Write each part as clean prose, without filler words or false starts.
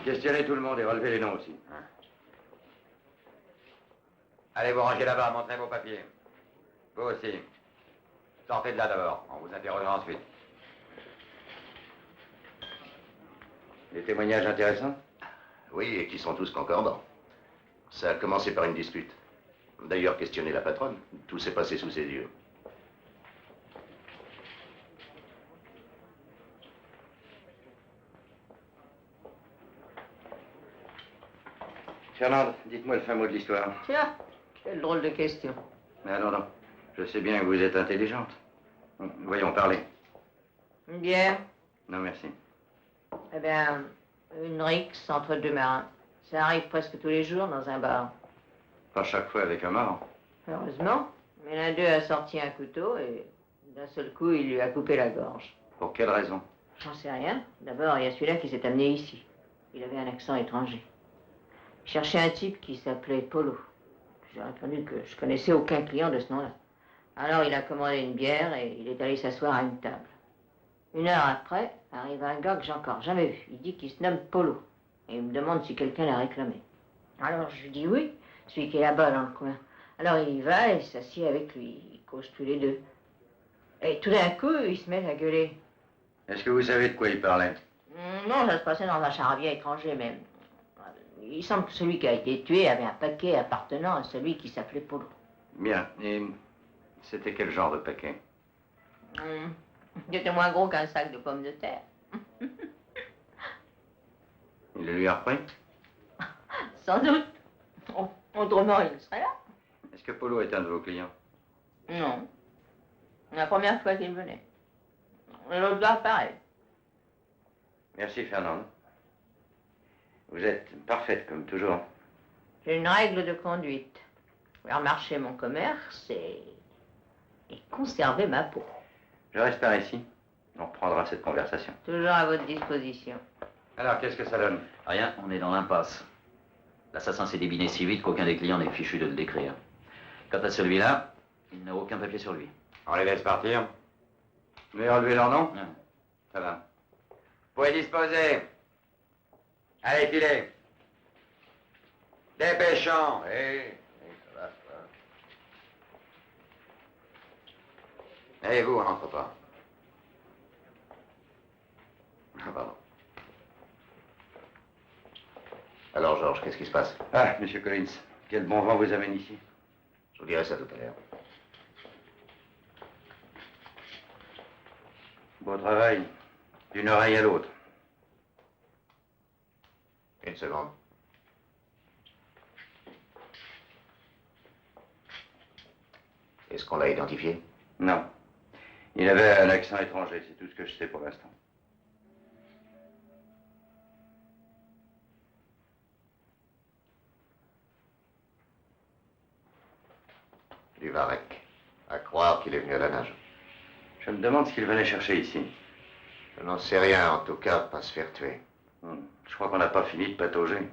Questionnez tout le monde et relevez les noms aussi. Hein? Allez vous ranger là-bas, montrez vos papiers. Vous aussi. Sortez de là d'abord, on vous interrogera ensuite. Des témoignages intéressants? Oui, et qui sont tous concordants. Ça a commencé par une dispute. D'ailleurs, questionnez la patronne. Tout s'est passé sous ses yeux. Fernande, dites-moi le fin mot de l'histoire. Tiens, quelle drôle de question. Mais non, non. Je sais bien que vous êtes intelligente. Voyons, parlez. Une bière? Non, merci. Eh bien, une rixe entre deux marins. Ça arrive presque tous les jours dans un bar. Pas chaque fois avec un mort. Heureusement, mais l'un d'eux a sorti un couteau et d'un seul coup, il lui a coupé la gorge. Pour quelle raison? J'en sais rien. D'abord, il y a celui-là qui s'est amené ici. Il avait un accent étranger. Il cherchait un type qui s'appelait Polo. J'ai répondu que je connaissais aucun client de ce nom-là. Alors, il a commandé une bière et il est allé s'asseoir à une table. 1 heure après, arrive un gars que j'ai encore jamais vu. Il dit qu'il se nomme Polo. Et il me demande si quelqu'un l'a réclamé. Alors, je lui dis oui, celui qui est là-bas dans le coin. Alors, il y va et s'assied avec lui. Ils causent tous les deux. Et tout d'un coup, il se met à gueuler. Est-ce que vous savez de quoi il parlait? Non, ça se passait dans un charabia étranger même. Il semble que celui qui a été tué avait un paquet appartenant à celui qui s'appelait Polo. Bien. Et c'était quel genre de paquet? Il était moins gros qu'un sac de pommes de terre. Il le lui a repris? Sans doute. Autrement, il serait là. Est-ce que Polo est un de vos clients? Non. La première fois qu'il venait. Et l'autre gars, pareil. Merci, Fernande. Vous êtes parfaite, comme toujours. J'ai une règle de conduite. Faire marcher mon commerce et conserver ma peau. Je reste par ici. On reprendra cette conversation. Toujours à votre disposition. Alors, qu'est-ce que ça donne? Rien, on est dans l'impasse. L'assassin s'est débiné si vite qu'aucun des clients n'est fichu de le décrire. Quant à celui-là, il n'a aucun papier sur lui. On les laisse partir. Vous voulez relever leur nom? Non. Ça va. Vous pouvez disposer. Allez, filez. Dépêchons. Ça va, ça va. Allez, vous, on n'entre pas. Ah, pardon. Alors, Georges, qu'est-ce qui se passe? Ah, monsieur Collins, quel bon vent vous amène ici. Je vous dirai ça tout à l'heure. Beau travail, d'une oreille à l'autre. Une seconde. Est-ce qu'on l'a identifié? Non. Il avait un accent étranger, c'est tout ce que je sais pour l'instant. Du Varech. À croire qu'il est venu à la nage. Je me demande ce qu'il venait chercher ici. Je n'en sais rien, en tout cas, pas se faire tuer. Je crois qu'on n'a pas fini de patauger.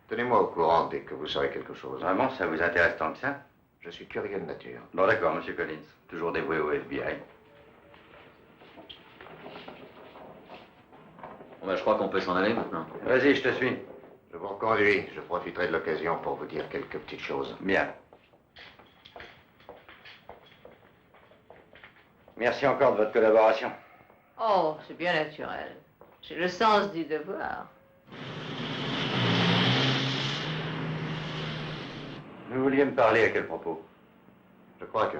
Tenez-moi au courant dès que vous saurez quelque chose. Vraiment, ça vous intéresse tant que ça? Je suis curieux de nature. Bon, d'accord, monsieur Collins. Toujours dévoué au FBI. Bon, ben, je crois qu'on peut s'en aller maintenant. Vas-y, je te suis. Je vous reconduis. Je profiterai de l'occasion pour vous dire quelques petites choses. Bien. Merci encore de votre collaboration. Oh, c'est bien naturel. J'ai le sens du devoir. Vous vouliez me parler à quel propos? Je crois que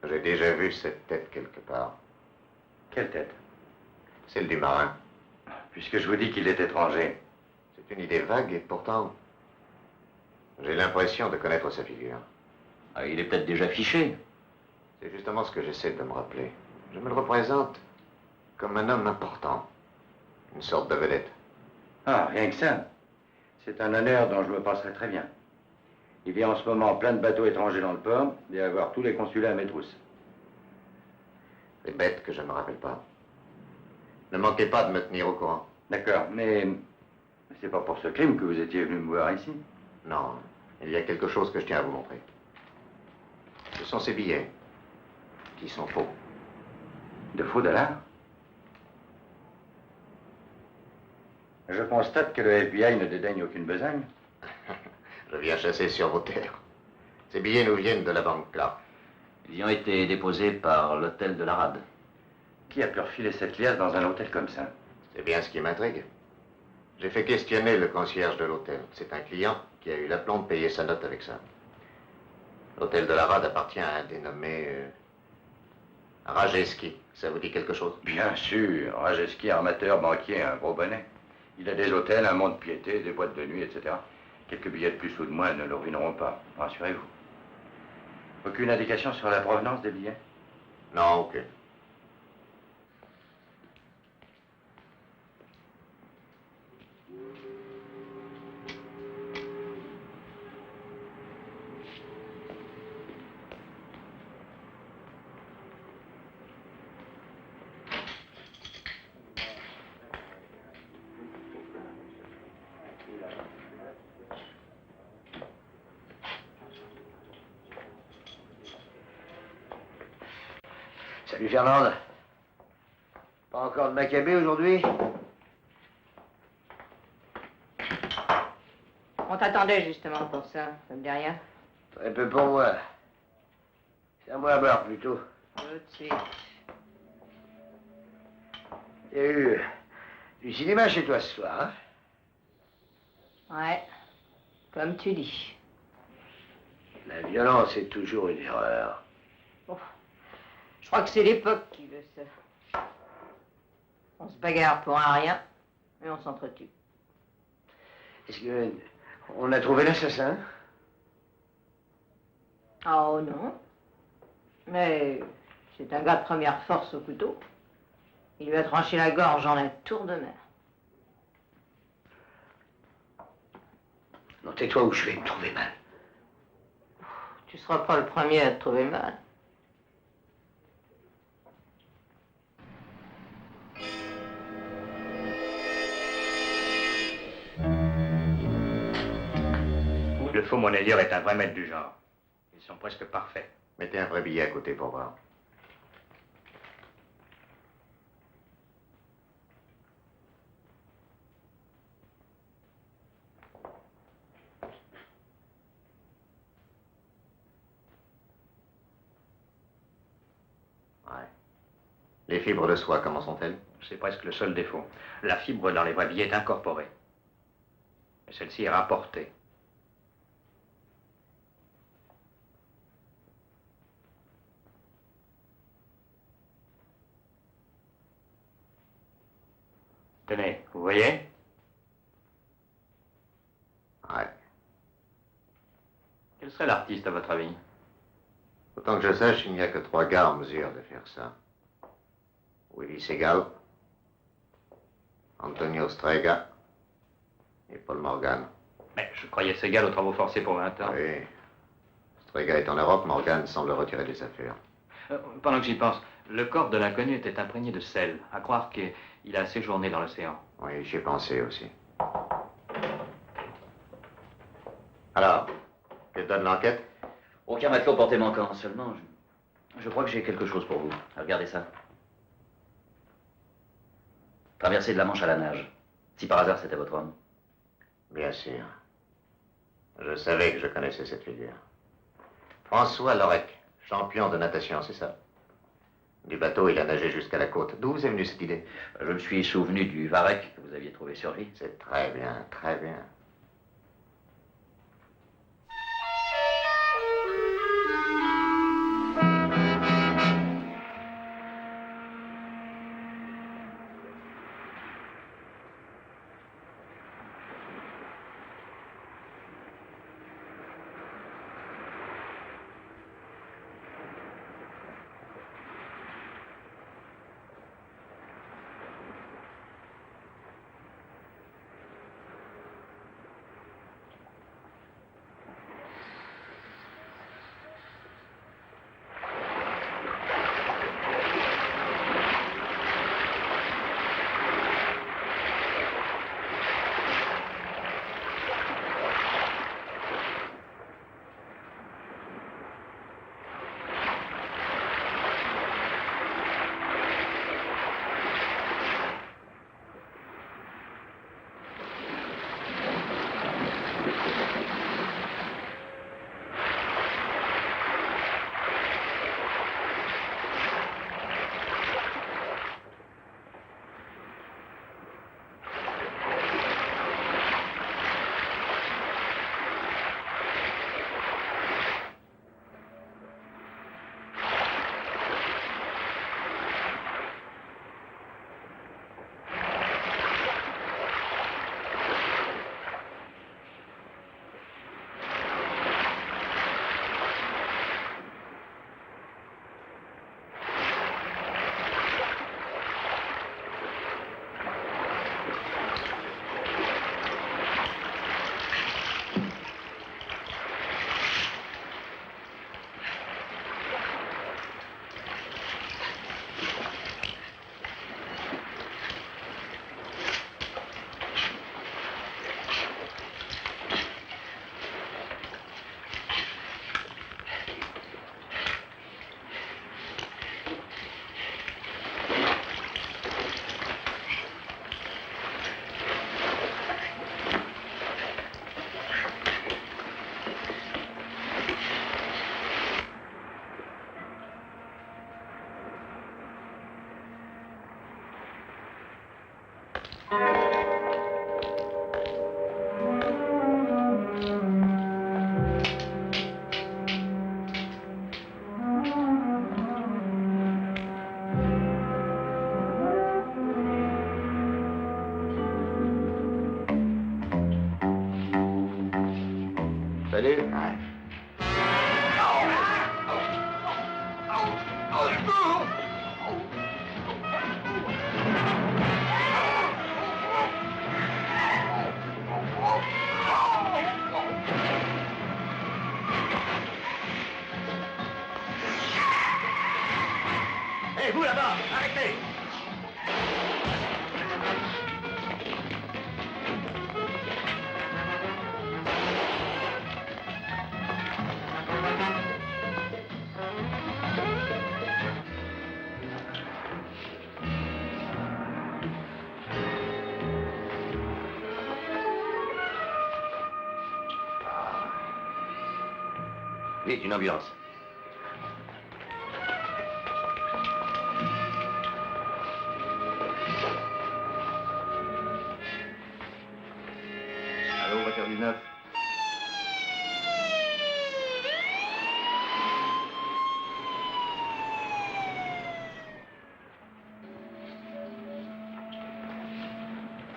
j'ai déjà vu cette tête quelque part. Quelle tête? Celle du marin. Puisque je vous dis qu'il est étranger. C'est une idée vague et pourtant, j'ai l'impression de connaître sa figure. Ah, il est peut-être déjà fiché. C'est justement ce que j'essaie de me rappeler. Je me le représente comme un homme important. Une sorte de vedette. Ah, rien que ça. C'est un honneur dont je me passerai très bien. Il y a en ce moment plein de bateaux étrangers dans le port et avoir tous les consulats à mes trousses. C'est bête que je ne me rappelle pas. Ne manquez pas de me tenir au courant. D'accord, mais c'est pas pour ce crime que vous étiez venu me voir ici. Non, il y a quelque chose que je tiens à vous montrer. Ce sont ces billets qui sont faux. De faux dollars? Je constate que le FBI ne dédaigne aucune besogne. Je viens chasser sur vos terres. Ces billets nous viennent de la banque Clark. Ils y ont été déposés par l'hôtel de la Rade. Qui a pu refiler cette liasse dans un hôtel comme ça? C'est bien ce qui m'intrigue. J'ai fait questionner le concierge de l'hôtel. C'est un client qui a eu l'aplomb de payer sa note avec ça. L'hôtel de la Rade appartient à un dénommé Rajeski. Ça vous dit quelque chose? Bien sûr. Rajeski, armateur, banquier, un gros bonnet. Il a des hôtels, un mont-de-piété, des boîtes de nuit, etc. Quelques billets de plus ou de moins ne le ruineront pas, rassurez-vous. Aucune indication sur la provenance des billets? Non, aucune. Salut Fernande. Pas encore de macabé aujourd'hui? On t'attendait justement pour ça, ça me dit rien. Très peu pour moi. C'est à moi à boire plutôt. Tout de suite. Il y a eu du cinéma chez toi ce soir, hein? Ouais, comme tu dis. La violence est toujours une erreur. Oh, je crois que c'est l'époque qui veut ça. On se bagarre pour un rien, et on s'entretue. Est-ce que on a trouvé l'assassin? Oh non. Mais c'est un gars de première force au couteau. Il lui a tranché la gorge en un tour de mer. Non, tais-toi ou je vais me trouver mal. Tu seras pas le premier à te trouver mal. Le faux monnayeur est un vrai maître du genre. Ils sont presque parfaits. Mettez un vrai billet à côté pour voir. Ouais. Les fibres de soie, comment sont-elles? C'est presque le seul défaut. La fibre dans les vrais billets est incorporée. Mais celle-ci est rapportée. Tenez, vous voyez? Ouais. Quel serait l'artiste à votre avis? Autant que je sache, il n'y a que 3 gars en mesure de faire ça. Willie Segal, Antonio Strega et Paul Morgan. Mais je croyais Segal aux travaux forcés pour 20 ans. Oui. Strega est en Europe, Morgan semble retirer des affaires. Pendant que j'y pense, le corps de l'inconnu était imprégné de sel. À croire qu'il a séjourné dans l'océan. Oui, j'y ai pensé aussi. Alors, que donne l'enquête? Aucun matelot porté manquant, seulement je crois que j'ai quelque chose pour vous. Regardez ça. Traversée de la Manche à la nage. Si par hasard c'était votre homme. Bien sûr. Je savais que je connaissais cette figure. François Lorec, champion de natation, c'est ça? Du bateau, il a nagé jusqu'à la côte. D'où vous est venue cette idée? Je me suis souvenu du varech que vous aviez trouvé sur lui. C'est très bien, très bien. Salut. Ouais. Hé, vous là-bas, arrêtez! Vite, une ambulance. Allô, voiture 19.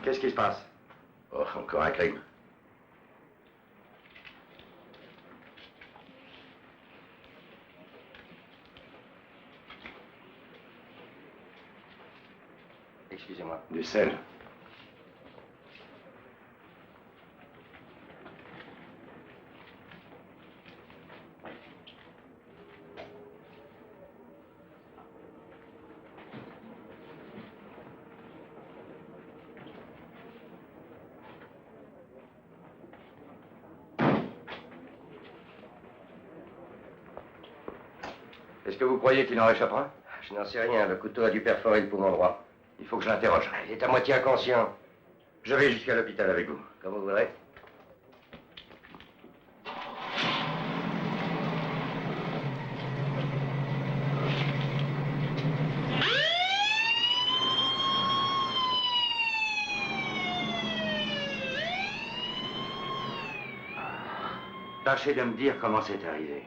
Qu'est-ce qui se passe? Oh, encore un crime. Excusez-moi. Du sel. Est-ce que vous croyez qu'il en réchappera? Je n'en sais rien. Le couteau a dû perforer le poumon droit. Il faut que je l'interroge. Il est à moitié inconscient. Je vais jusqu'à l'hôpital avec vous. Comme vous voudrez. Tâchez de me dire comment c'est arrivé.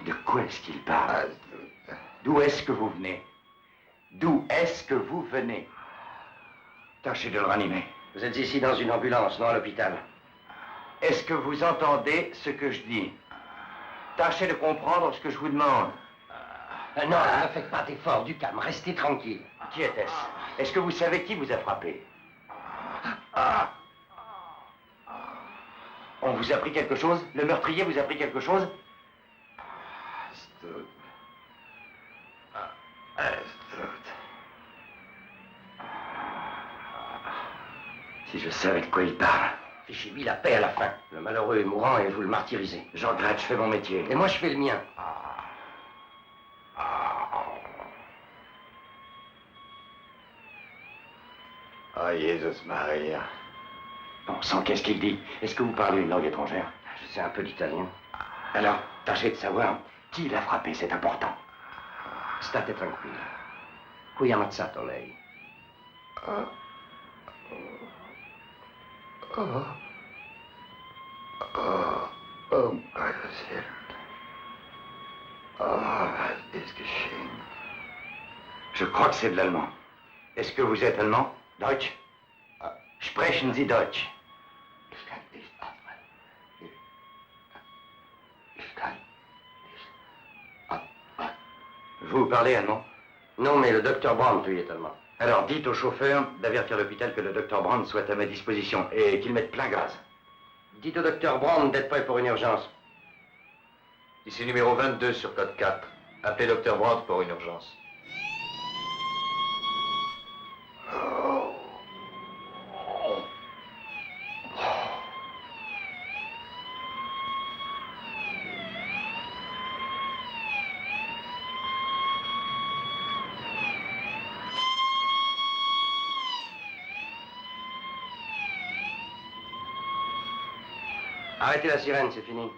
De quoi est-ce qu'il parle? D'où est-ce que vous venez? D'où est-ce que vous venez? Tâchez de le ranimer. Vous êtes ici dans une ambulance, non à l'hôpital. Est-ce que vous entendez ce que je dis? Tâchez de comprendre ce que je vous demande. Non, ne faites pas d'effort, du calme, restez tranquille. Qui était-ce? Est-ce que vous savez qui vous a frappé? On vous a pris quelque chose? Le meurtrier vous a pris quelque chose? Si je savais de quoi il parle. Fichez-lui la paix à la fin. Le malheureux est mourant et vous le martyrisez. Je regrette, je fais mon métier. Et moi, je fais le mien. Oh, Jésus Maria. Bon sang, qu'est-ce qu'il dit? Est-ce que vous parlez une langue étrangère? Je sais un peu d'italien. Alors, tâchez de savoir qui l'a frappé, c'est important. State tranquillo. Qui ha ammazzato lei? Je crois que c'est de l'allemand. Est-ce que vous êtes allemand? Deutsch? Sprechen Sie Deutsch? Vous parlez allemand? Non, mais le docteur Brandt, lui, est allemand. Alors dites au chauffeur d'avertir l'hôpital que le docteur Brandt soit à ma disposition et qu'il mette plein gaz. Dites au docteur Brandt d'être prêt pour une urgence. Ici numéro 22 sur code 4. Appelez docteur Brandt pour une urgence. Arrêtez la sirène, c'est fini.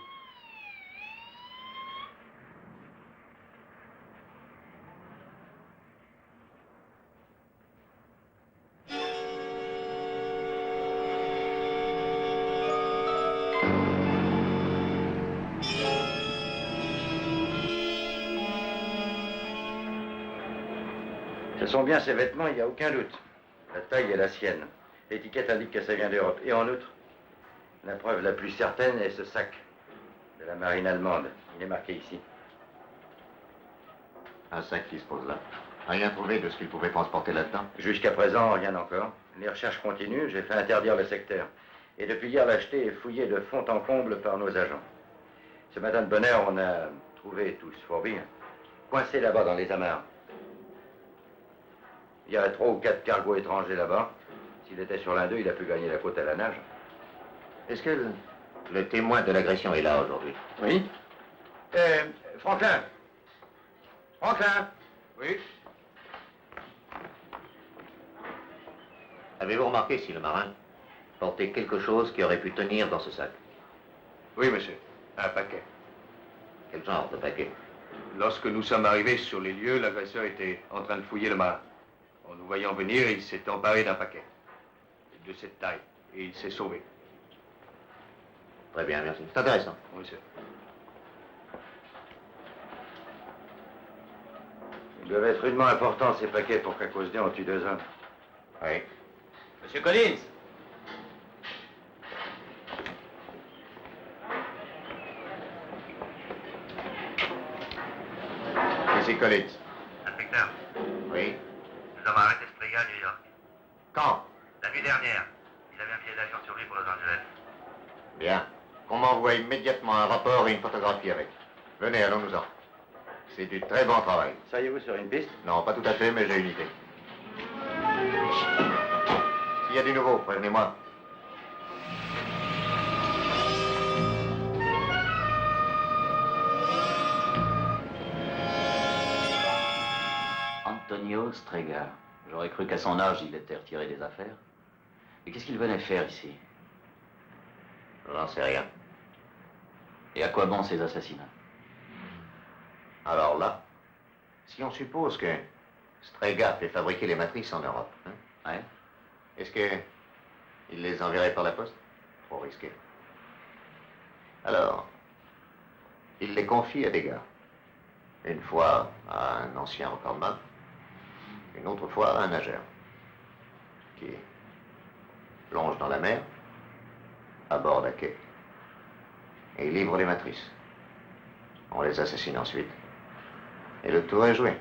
Ce sont bien ses vêtements, il n'y a aucun doute. La taille est la sienne. L'étiquette indique que ça vient d'Europe. Et en outre, la preuve la plus certaine est ce sac de la marine allemande. Il est marqué ici. Un sac qui se pose là. Rien trouvé de ce qu'il pouvait transporter là-dedans? Jusqu'à présent, rien encore. Les recherches continuent. J'ai fait interdire le secteur. Et depuis hier, l'acheter est fouillé de fond en comble par nos agents. Ce matin de bonne heure, on a trouvé tous fourbi, coincés là-bas dans les amarres. Il y a 3 ou 4 cargos étrangers là-bas. S'il était sur l'un d'eux, il a pu gagner la côte à la nage. Est-ce que le témoin de l'agression est là aujourd'hui? Oui. Franklin. Franklin. Oui. Avez-vous remarqué si le marin portait quelque chose qui aurait pu tenir dans ce sac? Oui, monsieur. Un paquet. Quel genre de paquet? Lorsque nous sommes arrivés sur les lieux, l'agresseur était en train de fouiller le marin. En nous voyant venir, il s'est emparé d'un paquet. De cette taille. Et il s'est sauvé. Très bien, merci. C'est intéressant. Oui, monsieur. Ils doivent être rudement importants, ces paquets, pour qu'à cause d'eux, on tue 2 hommes. Oui. Monsieur Collins! Ici Collins. Inspecteur, Oui. nous avons arrêté Strega à New York. Quand? La nuit dernière, il avait un billet d'avion sur lui pour Los Angeles. Bien. Qu'on m'envoie immédiatement un rapport et une photographie avec. Venez, allons-nous-en. C'est du très bon travail. Seriez-vous sur une piste? Non, pas tout à fait, mais j'ai une idée. S'il y a du nouveau, prévenez-moi. Antonio Strega. J'aurais cru qu'à son âge, il était retiré des affaires. Mais qu'est-ce qu'il venait faire ici? J'en sais rien. Et à quoi bon ces assassinats? Alors là, si on suppose que Strega fait fabriquer les matrices en Europe, hein, Ouais. est-ce qu'il les enverrait par la poste? Trop risqué. Alors, il les confie à des gars. Une fois à un ancien recordman, une autre fois à un nageur, qui plonge dans la mer, à bord d'un quai, et livre les matrices. On les assassine ensuite, et le tour est joué.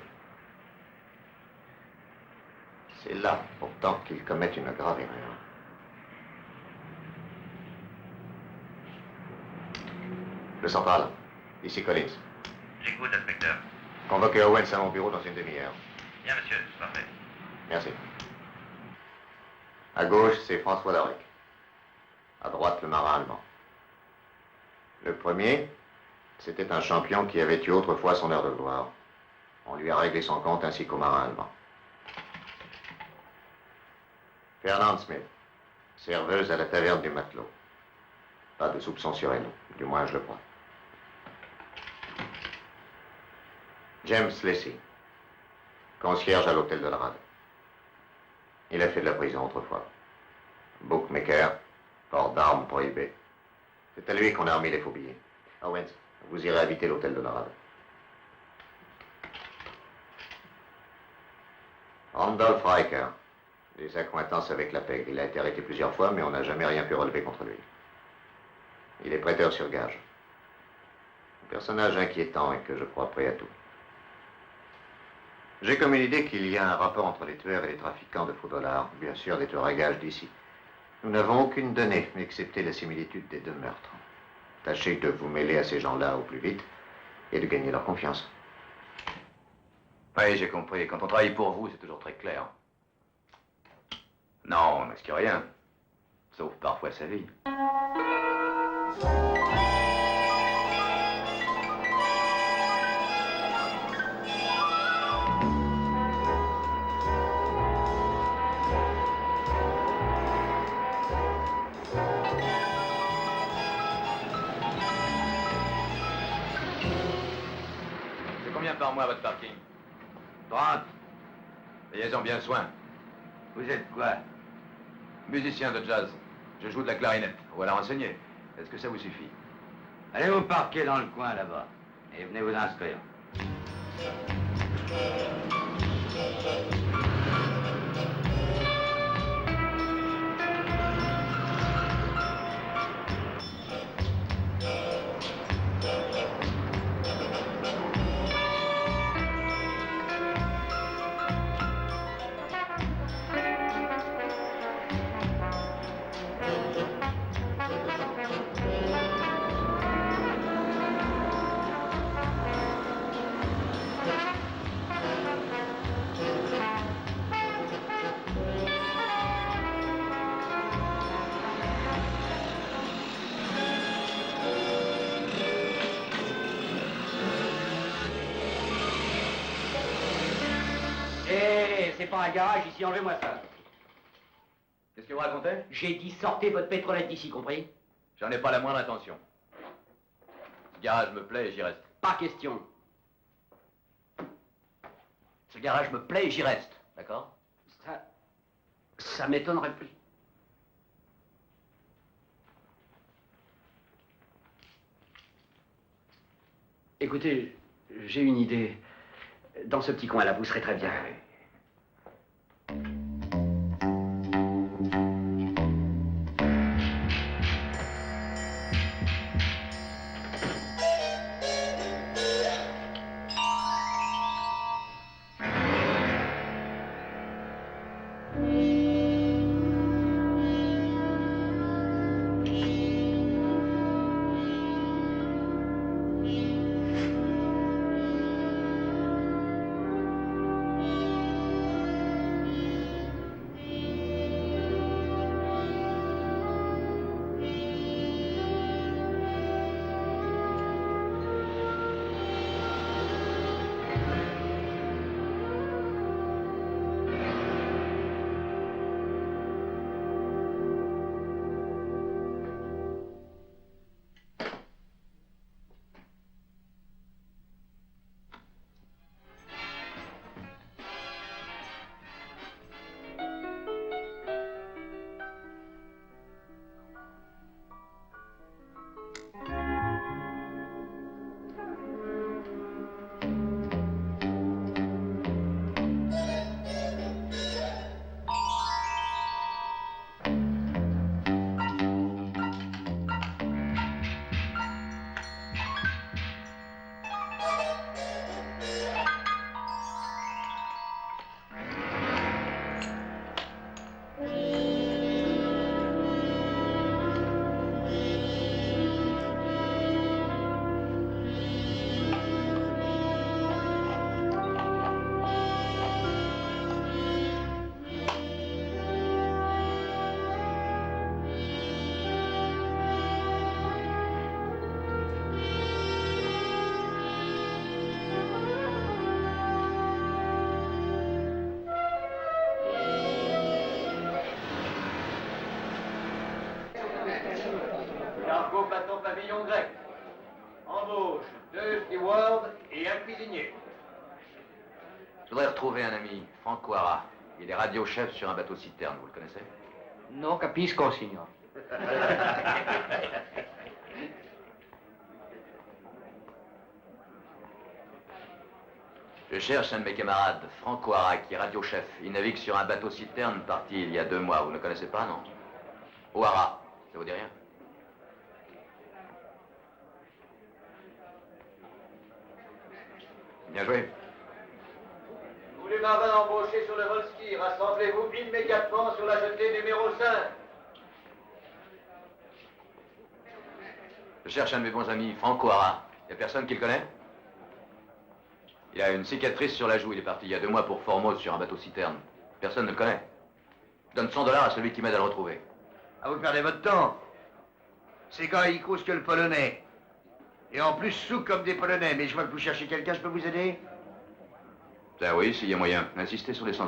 C'est là, pourtant, qu'ils commettent une grave erreur. Le central, ici Collins. J'écoute, inspecteur. Convoquez Owens à mon bureau dans une demi-heure. Bien, monsieur, parfait. Merci. À gauche, c'est François Lorec. À droite, le marin allemand. Le premier, c'était un champion qui avait eu autrefois son heure de gloire. On lui a réglé son compte ainsi qu'au marin allemand. Fernand Smith, serveuse à la taverne du Matelot. Pas de soupçon sur elle, du moins je le crois. James Lacey, concierge à l'hôtel de la Rade. Il a fait de la prison autrefois. Bookmaker, port d'armes prohibé. C'est à lui qu'on a remis les faux billets. Owens, vous irez habiter l'hôtel de la Rade. Randolph Riker, des accointances avec la PEG. Il a été arrêté plusieurs fois, mais on n'a jamais rien pu relever contre lui. Il est prêteur sur gage. Un personnage inquiétant et que je crois prêt à tout. J'ai comme une idée qu'il y a un rapport entre les tueurs et les trafiquants de faux dollars, bien sûr des tueurs à gages d'ici. Nous n'avons aucune donnée, excepté la similitude des 2 meurtres. Tâchez de vous mêler à ces gens-là au plus vite et de gagner leur confiance. Oui, j'ai compris. Quand on travaille pour vous, c'est toujours très clair. Non, on ne risque rien. Sauf parfois sa vie. C'est combien par mois votre parking? 30. Ayez-en bien soin. Vous êtes quoi? Musicien de jazz. Je joue de la clarinette. Voilà renseigné. Est-ce que ça vous suffit? Allez vous parquer dans le coin là-bas. Et venez vous inscrire. Hé, c'est pas un garage ici, enlevez-moi ça. Qu'est-ce que vous racontez? J'ai dit sortez votre pétrolette d'ici, compris? J'en ai pas la moindre intention. Ce garage me plaît et j'y reste. Pas question. Ce garage me plaît et j'y reste, d'accord? Ça m'étonnerait plus. Écoutez, j'ai une idée. Dans ce petit coin-là, vous serez très bien. Cargo Platon Pavillon Grec. Embauche 2 stewards et un cuisinier. Je voudrais retrouver un ami, Frank Ouara. Il est radio-chef sur un bateau citerne, vous le connaissez? Non capisco, signor. Je cherche un de mes camarades, Frank Ouara, qui est radio-chef. Il navigue sur un bateau citerne parti il y a 2 mois. Vous ne le connaissez pas, non? Ouara, ça vous dit rien? Bien joué. Tous les marins embauchés sur le Volsky, rassemblez-vous immédiatement sur la jetée numéro 5. Je cherche un de mes bons amis, Frank Ouara. Il n'y a personne qui le connaît? Il a une cicatrice sur la joue. Il est parti il y a 2 mois pour Formose sur un bateau citerne. Personne ne le connaît. Je donne $100 à celui qui m'aide à le retrouver. Ah, vous perdez votre temps. C'est quand il cause que le polonais. Et en plus, sous comme des polonais. Mais je vois que vous cherchez quelqu'un, je peux vous aider? Ça oui, s'il y a moyen. Insistez sur les $100.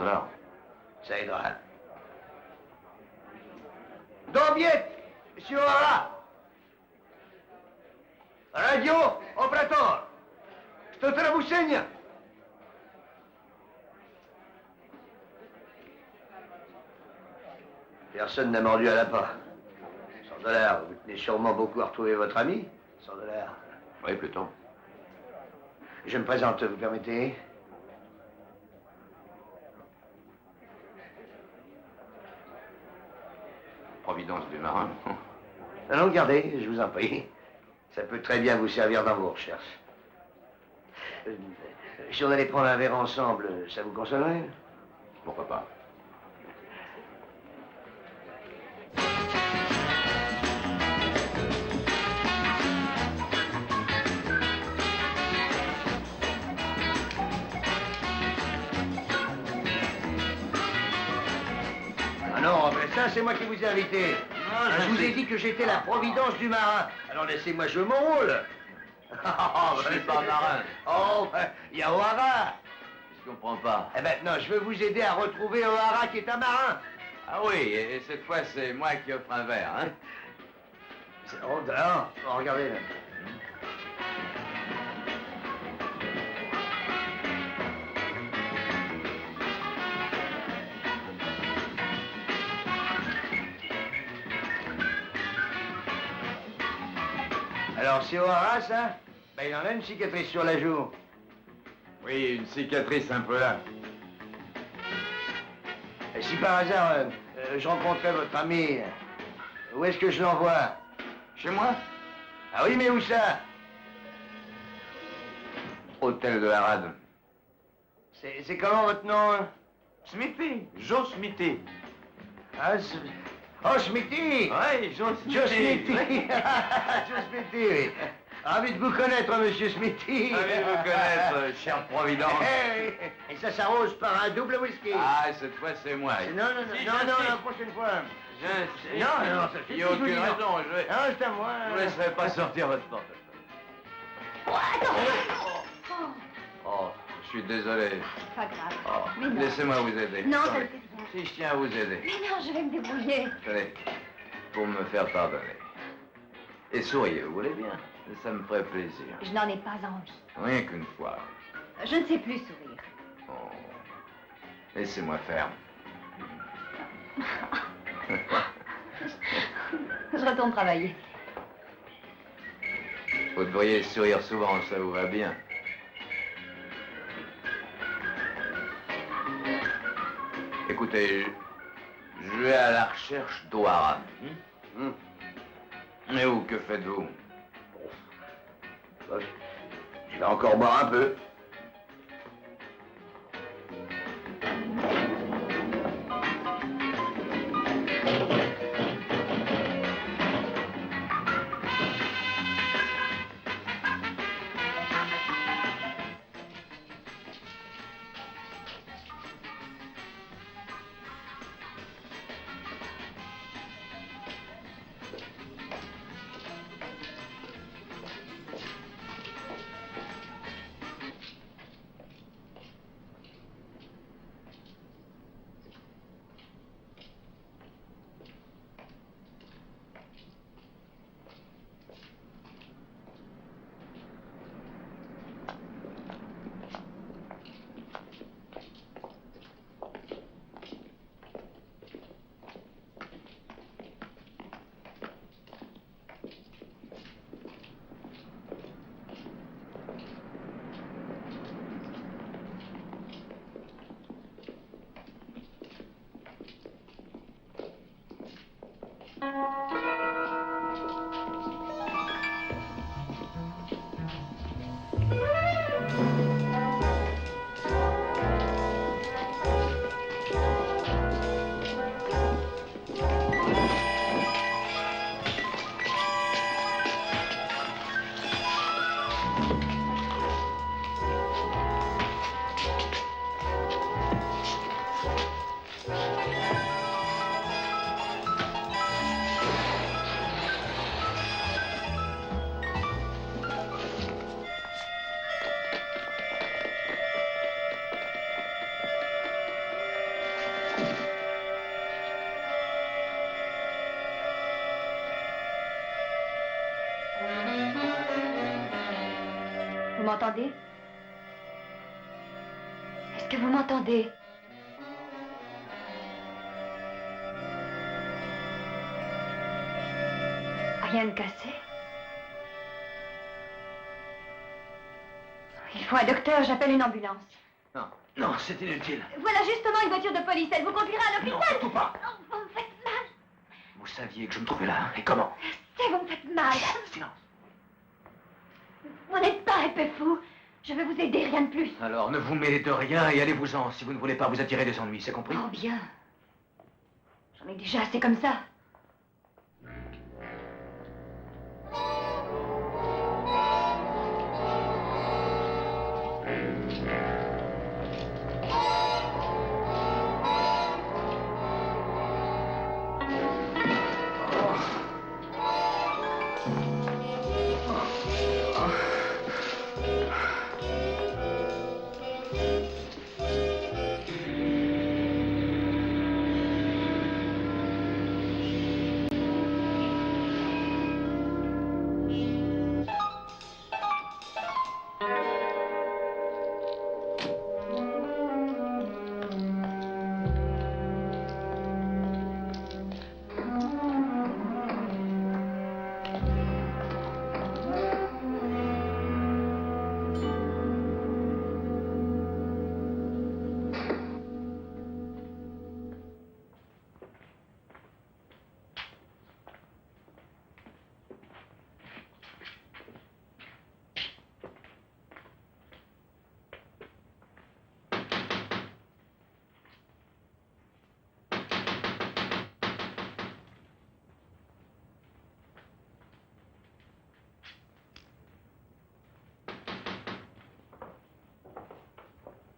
Ça aidera. Dobiet, monsieur Ouara. Radio, opérateur. Что ты рабусения? Personne n'a mordu à l'appât. $100. Vous tenez sûrement beaucoup à retrouver votre ami. $100. Oui, plutôt. Je me présente, vous permettez? Providence du marin. Non, gardez, je vous en prie. Ça peut très bien vous servir dans vos recherches. Si on allait prendre un verre ensemble, ça vous consolerait? Pourquoi pas? Ah non, mais ça, c'est moi qui vous ai invité. Je vous ai dit que j'étais la providence du marin. Alors laissez-moi jouer mon rôle. Je suis pas marin. Oh, il y a Ouara. Qu'est-ce comprends pas. Eh ben, non, je veux vous aider à retrouver O'Hara qui est un marin. Ah oui, et cette fois, c'est moi qui offre un verre, hein? Oh, regardez là. Alors, c'est O'Hara, ça? Ben, il en a une cicatrice sur la joue. Oui, une cicatrice un peu là. Et si par hasard, je rencontrais votre ami, où est-ce que je l'envoie? Chez moi? Ah oui, mais où ça? Hôtel de la Rade. C'est comment votre nom, hein? Smithy, Joe Smithy. Ah, oh, Smithy! Oui, Joe Smithy. Joe Smithy! Joe Smithy, oui. Ravi de vous connaître, monsieur Smithy. Ravi de vous connaître, chère Providence. Et ça s'arrose par un double whisky. Ah, cette fois, c'est moi. Non, la prochaine fois. Non, ça il n'y a aucune raison. Non, c'est à moi. Je ne vous laisserai pas sortir votre portefeuille. Oh, je suis désolé. Pas grave. Oh, Mais non. laissez-moi vous aider. Non, ça ne Attendez. fait rien. Si je tiens à vous aider. Mais non, je vais me débrouiller. Tenez, pour me faire pardonner. Et souriez, vous voulez bien? Ça me ferait plaisir. Je n'en ai pas envie. Rien qu'une fois. Je ne sais plus sourire. Oh. Laissez-moi faire. Je retourne travailler. Vous devriez sourire souvent, ça vous va bien. Écoutez, je vais à la recherche d'O'Hara. Et vous, que faites-vous? Je vais encore boire un peu. Vous m'entendez? Est-ce que vous m'entendez? Rien de cassé? Il faut un docteur, j'appelle une ambulance. Non, non, c'est inutile. Voilà justement une voiture de police, elle vous conduira à l'hôpital. Non, surtout pas. Oh, vous me faites mal. Vous saviez que je me trouvais là. Et comment? C'est vous me faites mal. Silence. Vous n'êtes pas un peu fou. Je vais vous aider, rien de plus. Alors, ne vous mêlez de rien et allez-vous-en si vous ne voulez pas vous attirer des ennuis, c'est compris? Oh bien. J'en ai déjà assez comme ça.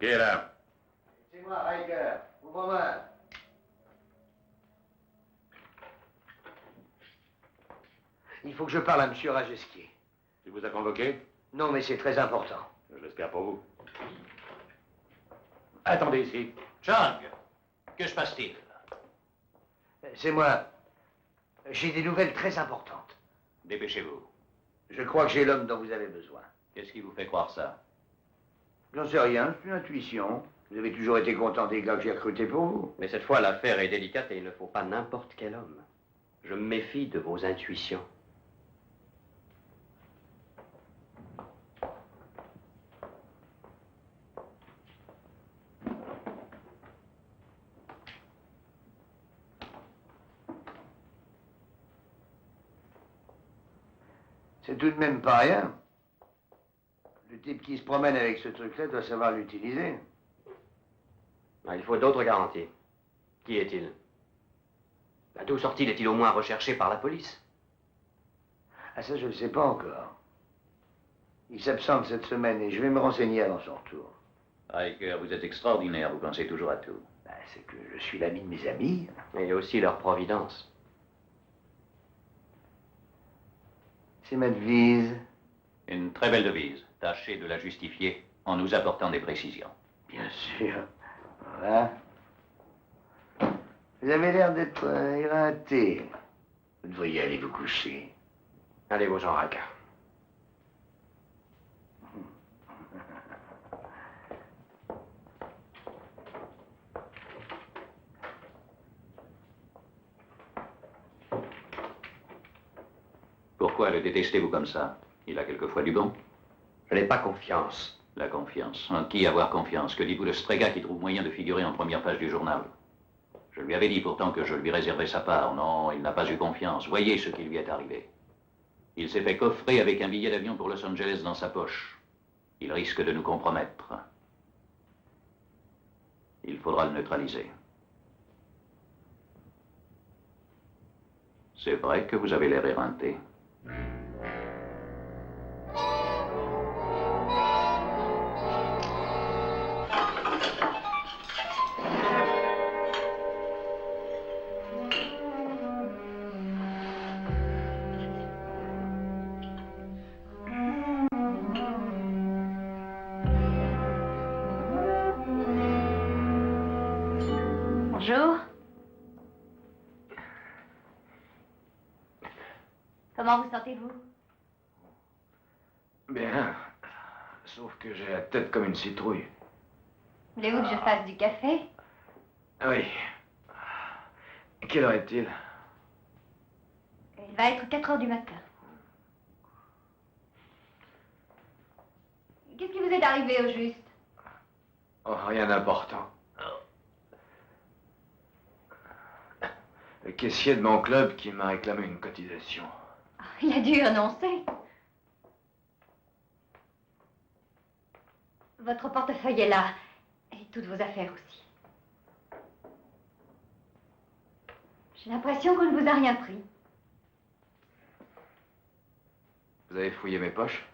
Qui est là? C'est moi, Riker. Ouvre-moi. Il faut que je parle à M. Rajeski. Tu vous as convoqué? Non, mais c'est très important. Je l'espère pour vous. Attendez ici. Chang, que se passe-t-il? C'est moi. J'ai des nouvelles très importantes. Dépêchez-vous. Je crois que j'ai l'homme dont vous avez besoin. Qu'est-ce qui vous fait croire ça? J'en sais rien, c'est une intuition. Vous avez toujours été content des gars que j'ai recrutés pour vous. Mais cette fois, l'affaire est délicate et il ne faut pas n'importe quel homme. Je me méfie de vos intuitions. C'est tout de même pas rien. Le type qui se promène avec ce truc-là doit savoir l'utiliser. Ah, il faut d'autres garanties. Qui est-il? D'où sort-il? Est-il au moins recherché par la police? Ah, ça, je ne sais pas encore. Il s'absente cette semaine et je vais me renseigner avant son retour. Riker, vous êtes extraordinaire, vous pensez toujours à tout. Ben, c'est que je suis l'ami de mes amis. Mais il y a aussi leur providence. C'est ma devise. Une très belle devise. Tâchez de la justifier en nous apportant des précisions. Bien sûr. Voilà. Vous avez l'air d'être éreinté. Vous devriez aller vous coucher. Allez-vous-en, Riker. Pourquoi le détestez-vous comme ça? Il a quelquefois du bon. Je n'ai pas confiance. La confiance. En qui avoir confiance? Que dites-vous de Strega qui trouve moyen de figurer en première page du journal? Je lui avais dit pourtant que je lui réservais sa part. Non, il n'a pas eu confiance. Voyez ce qui lui est arrivé. Il s'est fait coffrer avec un billet d'avion pour Los Angeles dans sa poche. Il risque de nous compromettre. Il faudra le neutraliser. C'est vrai que vous avez l'air éreinté. Bonjour. Comment vous sentez-vous? Bien. Sauf que j'ai la tête comme une citrouille. Voulez-vous que je fasse du café? Oui. Quelle heure est-il? Il va être 4 heures du matin. Qu'est-ce qui vous est arrivé au juste? Oh, rien d'important. Le caissier de mon club qui m'a réclamé une cotisation. Il a dû renoncer. Votre portefeuille est là. Et toutes vos affaires aussi. J'ai l'impression qu'on ne vous a rien pris. Vous avez fouillé mes poches?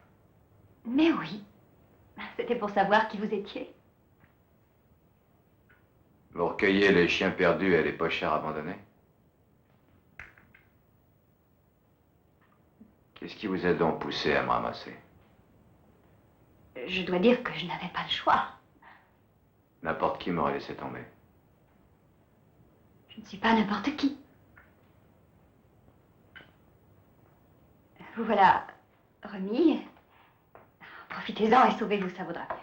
Mais oui. C'était pour savoir qui vous étiez. Vous recueillez les chiens perdus et les pochères abandonnés? Qu'est-ce qui vous a donc poussé à me ramasser? Je dois dire que je n'avais pas le choix. N'importe qui m'aurait laissé tomber. Je ne suis pas n'importe qui. Vous voilà remis. Profitez-en et sauvez-vous, ça vaudra mieux.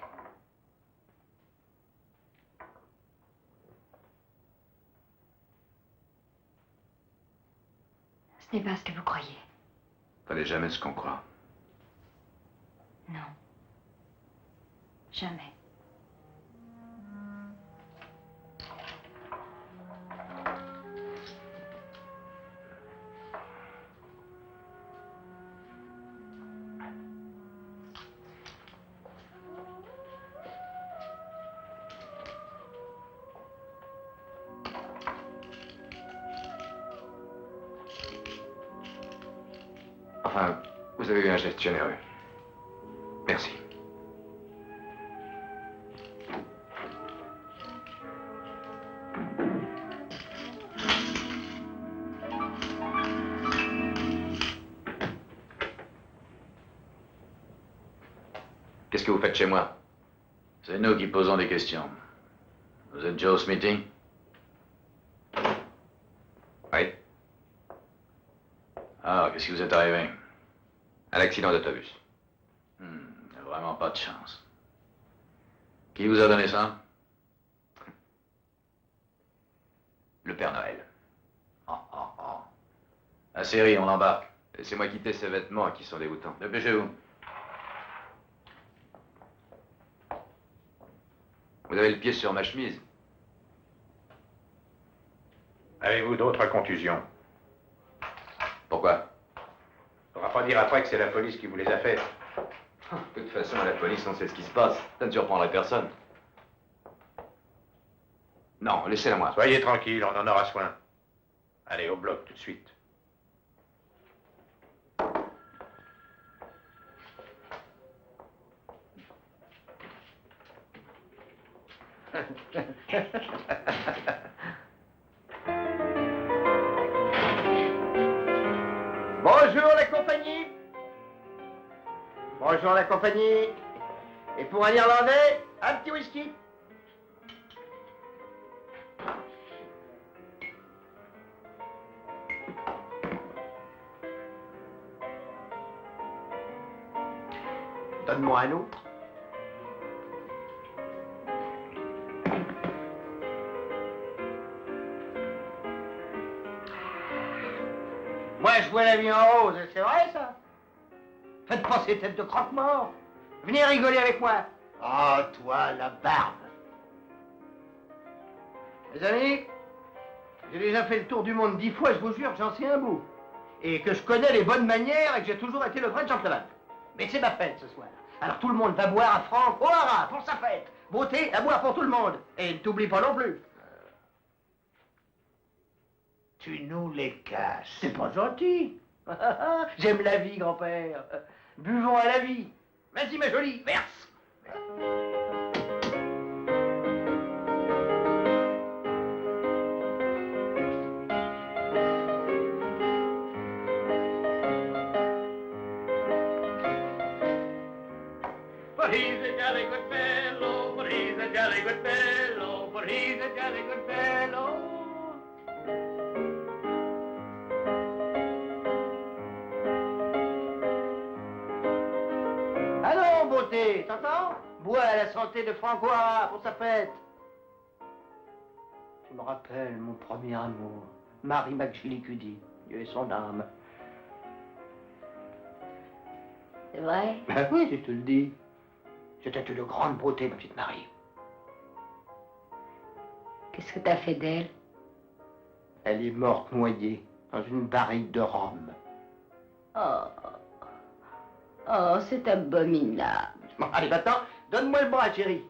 Ce n'est pas ce que vous croyez. Fallait jamais ce qu'on croit. Non. Jamais. Enfin, vous avez eu un geste généreux. Merci. Qu'est-ce que vous faites chez moi? C'est nous qui posons des questions. Vous êtes Joe Smithy? Oui. Ah, qu'est-ce qui vous est arrivé? Un accident d'autobus. Vraiment pas de chance. Qui vous a donné ça? Le Père Noël. La série, on l'embarque. Laissez-moi quitter ces vêtements qui sont dégoûtants. Dépêchez-vous. Vous avez le pied sur ma chemise. Avez-vous d'autres contusions? Pourquoi? On ne va pas dire après que c'est la police qui vous les a faites. De toute façon, à la police, on sait ce qui se passe. Ça ne surprendrait personne. Non, laissez-la moi. Soyez tranquille, on en aura soin. Allez, au bloc tout de suite. Bonjour la compagnie. Bonjour la compagnie. Et pour un Irlandais, un petit whisky. Donne-moi un autre. Moi, je vois la vie en rose, c'est vrai, ça? Faites pas ces têtes de croque-mort. Venez rigoler avec moi. Ah, toi, la barbe. Les amis, j'ai déjà fait le tour du monde 10 fois, je vous jure que j'en sais un bout. Et que je connais les bonnes manières et que j'ai toujours été le vrai gentleman. Mais c'est ma fête ce soir. Alors tout le monde va boire à Franck O'Hara pour sa fête. Beauté, à boire pour tout le monde. Et ne t'oublie pas non plus. Tu nous les casses. C'est pas gentil. J'aime la vie, grand-père. Buvons à la vie. Vas-y, ma jolie, verse. But he's a jolly good fellow, but he's a jolly good fellow, but he's a jolly good fellow. Allons, beauté, t'entends? Bois à la santé de Franck O'Hara pour sa fête. Tu me rappelles mon premier amour, Marie McGillicuddy, Dieu et son âme. C'est vrai? Ben oui, je te le dis. C'était une grande beauté, ma petite Marie. Qu'est-ce que t'as fait d'elle? Elle est morte noyée dans une barrique de rhum. Oh, c'est abominable. Bon, allez, maintenant, donne-moi le bras, chérie.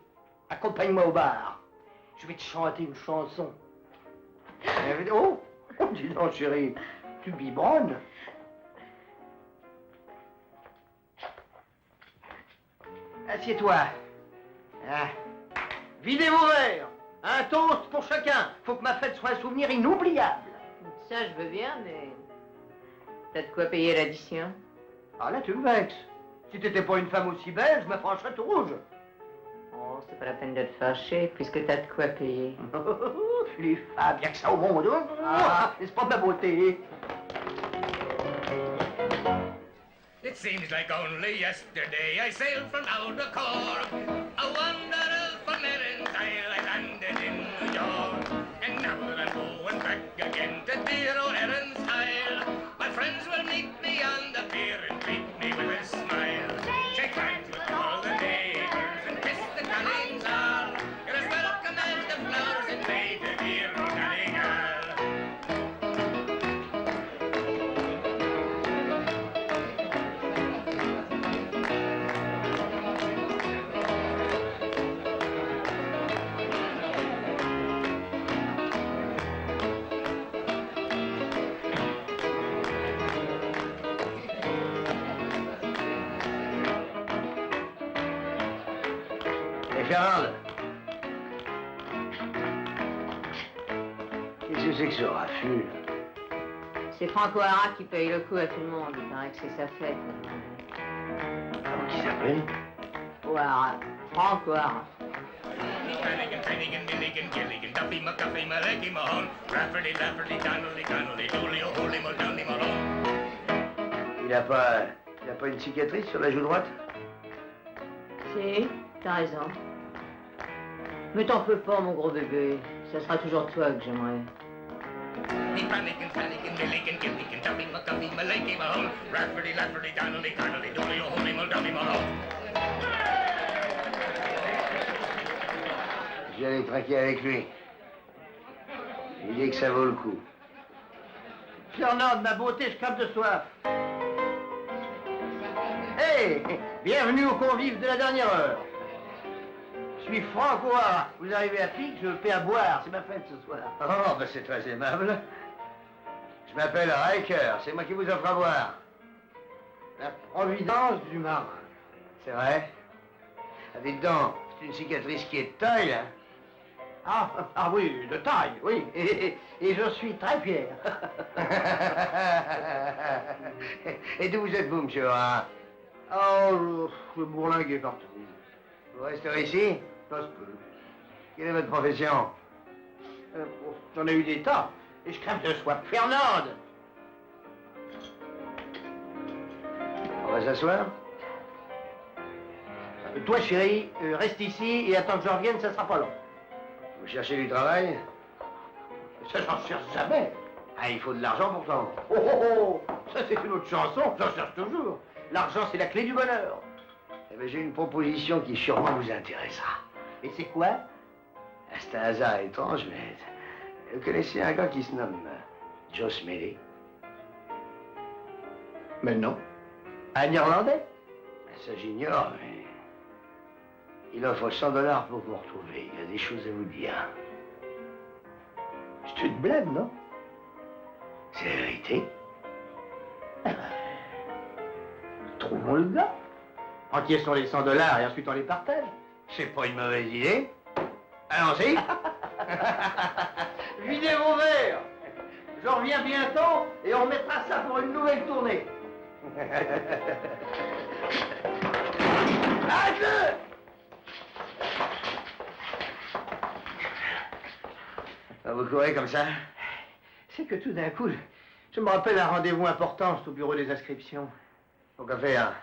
Accompagne-moi au bar. Je vais te chanter une chanson. Oh, dis donc, chérie, tu biberonnes. Assieds-toi. Ah. Videz vos verres. Un toast pour chacun. Faut que ma fête soit un souvenir inoubliable. Ça, je veux bien, mais... T'as de quoi payer l'addition? Ah, là, tu me vexes. Si t'étais pas une femme aussi belle, je me francherais tout rouge. Oh, c'est pas la peine de te fâcher, puisque t'as de quoi payer. Les femmes, y'a que ça au monde. Ah, n'est-ce pas ma beauté? It seems like only yesterday I sailed from Albacore. I wandered from Erin's Isle, I landed in New York. And now I'm going back again to dear old Erin's Isle. My friends will meet me on the pier and greet me with a smile. Shake hands with all the neighbors and kiss the Collins all. You're as welcome as the flowers in May to dear old Donegal. Et Gérald, Qu'est-ce que c'est que ce raffut? C'est Franco Hara qui paye le coup à tout le monde. Il paraît que c'est sa fête. Comment il s'appelle? O'Hara. Franco Hara. Flanagan, Flanagan, Milligan, Gilligan, Duffy, McGuffy, Malecki, Mahone, Rafferty, Lafferty, Donnelly, Connolly, Dooley, Holy, Muldowney, Malone. Il a pas une cicatrice sur la joue droite? Si, t'as raison. Mais t'en peux pas, mon gros bébé. Ça sera toujours toi que j'aimerais. Flanagan, Flanagan, Milligan, Gilligan, Duffy, McGuffy, Malecki, Mahone, Rafferty, Lafferty, Donnelly, Connolly, Dooley, Holy, Muldowney, Malone. J'allais traquer avec lui. Il dit que ça vaut le coup. Fernand, ma beauté, je crève de soif. Hey, bienvenue aux convives de la dernière heure. Je suis Franco Hara. Vous arrivez à pic, je paie à boire. C'est ma fête ce soir. Oh, ben c'est très aimable. Je m'appelle Riker, c'est moi qui vous offre à boire. La providence du marin. C'est vrai? Ah, dites donc, c'est une cicatrice qui est de taille, hein? Ah oui, de taille, oui. Et je suis très fier. Et d'où vous êtes-vous, monsieur Hara? Oh, je bourlingue partout. Vous resterez ici? Ça se peut. Quelle est votre profession? J'en ai eu des tas. Et je crève de soif. Fernande! On va s'asseoir? Toi, chérie, reste ici et attends que je revienne, ça sera pas long. Vous cherchez du travail? Ça, j'en cherche jamais. Ah, il faut de l'argent pourtant. Oh, oh, oh, ça c'est une autre chanson, j'en cherche toujours. L'argent, c'est la clé du bonheur. Eh bien, j'ai une proposition qui sûrement vous intéressera. Et c'est quoi? Ah, c'est un hasard étrange, mais... Vous connaissez un gars qui se nomme Joe Smedley? Mais non. Un Irlandais? Ça, j'ignore, mais... Il offre 100 $ pour vous retrouver. Il a des choses à vous dire. C'est une blague, non? C'est la vérité. Trouvons le gars. Encaissons les 100 $ et ensuite on les partage. C'est pas une mauvaise idée. Allons-y. Videz vos verres. Je reviens bientôt et on mettra ça pour une nouvelle tournée. Arrête-le! Vous courez comme ça? C'est que tout d'un coup, je me rappelle un rendez-vous important au bureau des inscriptions. Pourquoi faire?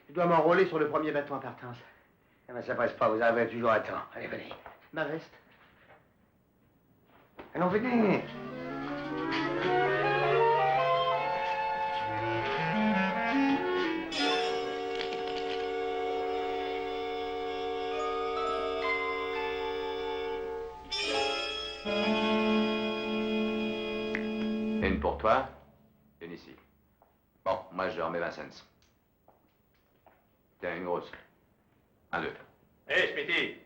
Je dois m'enrôler sur le premier bateau en partance. Eh ben, ça presse pas, vous arrivez toujours à temps. Allez, venez. Ma veste. Allons, venez. Une pour toi, une ici. Bon, moi je remets 20 cents. Tiens, une grosse. 1, 2. Hé, Smithy!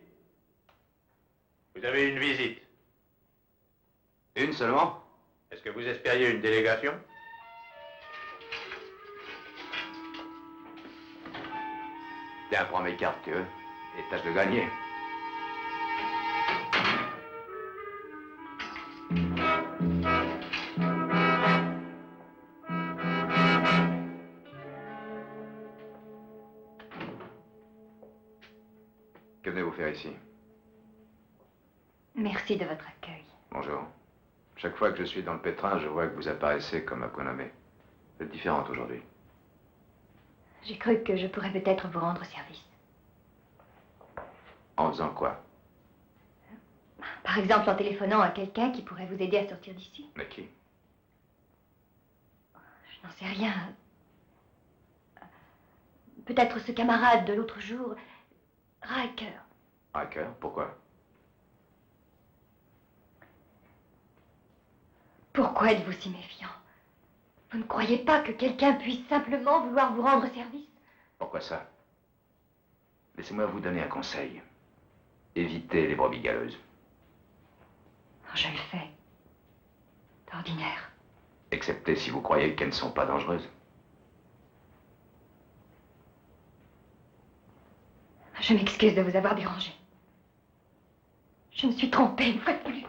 Vous avez une visite. Une seulement? Est-ce que vous espériez une délégation? Tiens, prends mes cartes, tu veux, et tâche de gagner. Que venez-vous faire ici? Merci de votre accueil. Bonjour. Chaque fois que je suis dans le pétrin, je vois que vous apparaissez comme à Koname. Vous êtes différente aujourd'hui. J'ai cru que je pourrais peut-être vous rendre service. En faisant quoi? Par exemple, en téléphonant à quelqu'un qui pourrait vous aider à sortir d'ici. Mais qui? Je n'en sais rien. Peut-être ce camarade de l'autre jour, Riker. Riker? Pourquoi? Pourquoi êtes-vous si méfiant? Vous ne croyez pas que quelqu'un puisse simplement vouloir vous rendre service? Pourquoi ça? Laissez-moi vous donner un conseil. Évitez les brebis galeuses. Je le fais. D'ordinaire. Excepté si vous croyez qu'elles ne sont pas dangereuses. Je m'excuse de vous avoir dérangé. Je me suis trompée une fois de plus.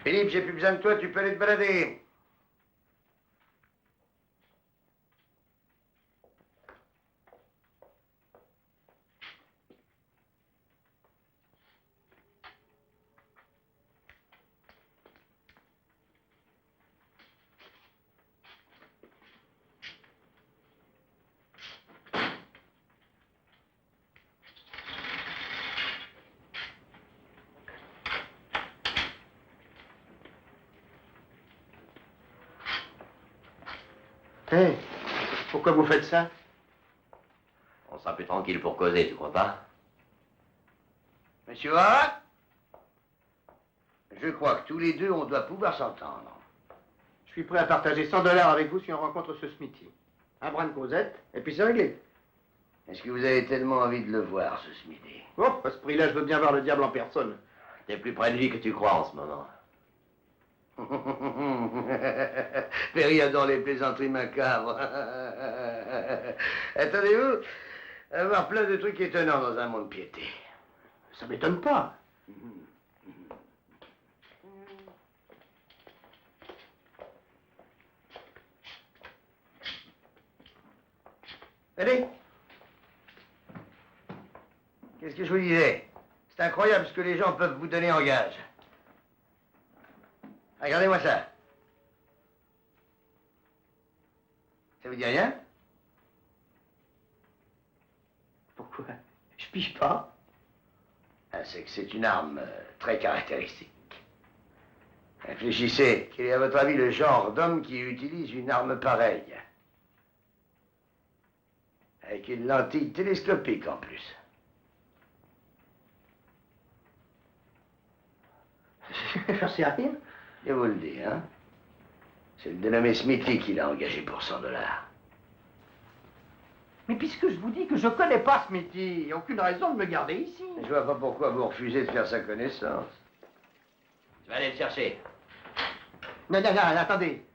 Philippe, j'ai plus besoin de toi, tu peux aller te balader. Hé, pourquoi vous faites ça? On sera plus tranquille pour causer, tu crois pas? Monsieur O'Hara, je crois que tous les deux, on doit pouvoir s'entendre. Je suis prêt à partager 100 $ avec vous si on rencontre ce Smithy. Un brin de causette, et puis c'est réglé. Est-ce que vous avez tellement envie de le voir, ce Smithy? Oh, à ce prix-là, je veux bien voir le diable en personne. T'es plus près de lui que tu crois en ce moment. Perry adore les plaisanteries macabres. Attendez-vous à voir plein de trucs étonnants dans un monde piété. Ça m'étonne pas. Allez. Qu'est-ce que je vous disais? C'est incroyable ce que les gens peuvent vous donner en gage. Regardez-moi ça. Ça vous dit rien? Pourquoi? Je pige pas. Ah, c'est que c'est une arme très caractéristique. Réfléchissez, quel est à votre avis le genre d'homme qui utilise une arme pareille? Avec une lentille télescopique en plus. J'en sais rien. Je vous le dis, hein. C'est le dénommé Smithy qui l'a engagé pour 100 $. Mais puisque je vous dis que je connais pas Smithy, il n'y a aucune raison de me garder ici. Je vois pas pourquoi vous refusez de faire sa connaissance. Je vais aller le chercher. Non, attendez.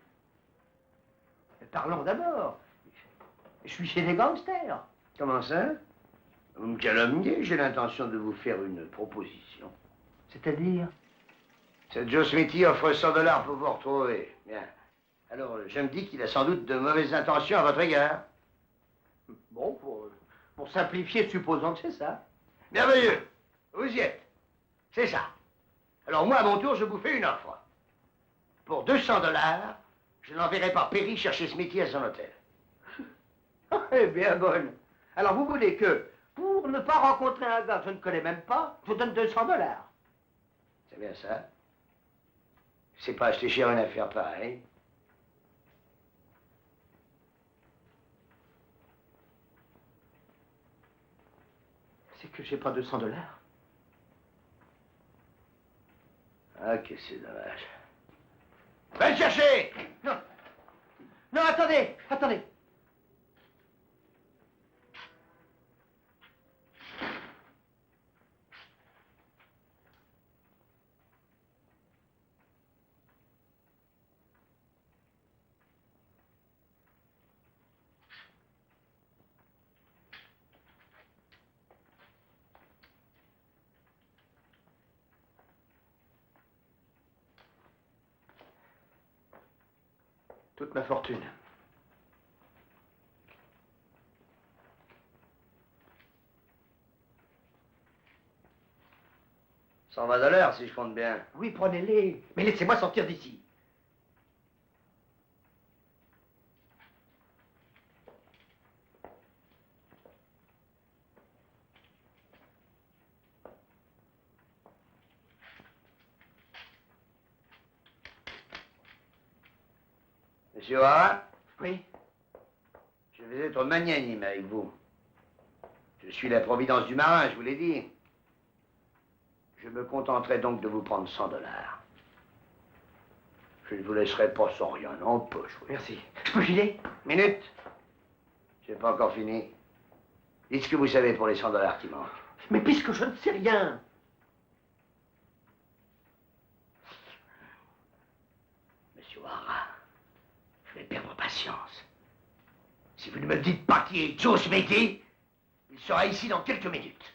Parlons d'abord. Je suis chez les gangsters. Comment ça? Vous me calomniez, j'ai l'intention de vous faire une proposition. C'est-à-dire? Cette Joe Smithy offre 100 $ pour vous retrouver. Bien. Alors, je me dis qu'il a sans doute de mauvaises intentions à votre égard. Bon, pour simplifier, supposons que c'est ça. Merveilleux. Vous y êtes. C'est ça. Alors moi, à mon tour, je vous fais une offre. Pour 200 $, je n'enverrai pas Perry chercher Smithy à son hôtel. Eh bien bonne. Alors vous voulez que, pour ne pas rencontrer un gars que je ne connais même pas, je vous donne 200 $. C'est bien ça. C'est pas acheter cher une affaire pareille. C'est que j'ai pas 200 $. Ah, que c'est dommage. Va le chercher! Non! Non, attendez! Attendez! Toute ma fortune. 120 $, si je compte bien. Oui, prenez-les. Mais laissez-moi sortir d'ici. Monsieur O'Hara? Oui. Je vais être magnanime avec vous. Je suis la providence du marin, je vous l'ai dit. Je me contenterai donc de vous prendre 100 $. Je ne vous laisserai pas sans rien en poche. Oui. Merci. Je peux filer? Minute. J'ai pas encore fini. Dites ce que vous savez pour les 100 $ qui manquent. Mais puisque je ne sais rien. Monsieur O'Hara, je vais perdre patience. Si vous ne me dites pas qui est Joe Smithy, il sera ici dans quelques minutes.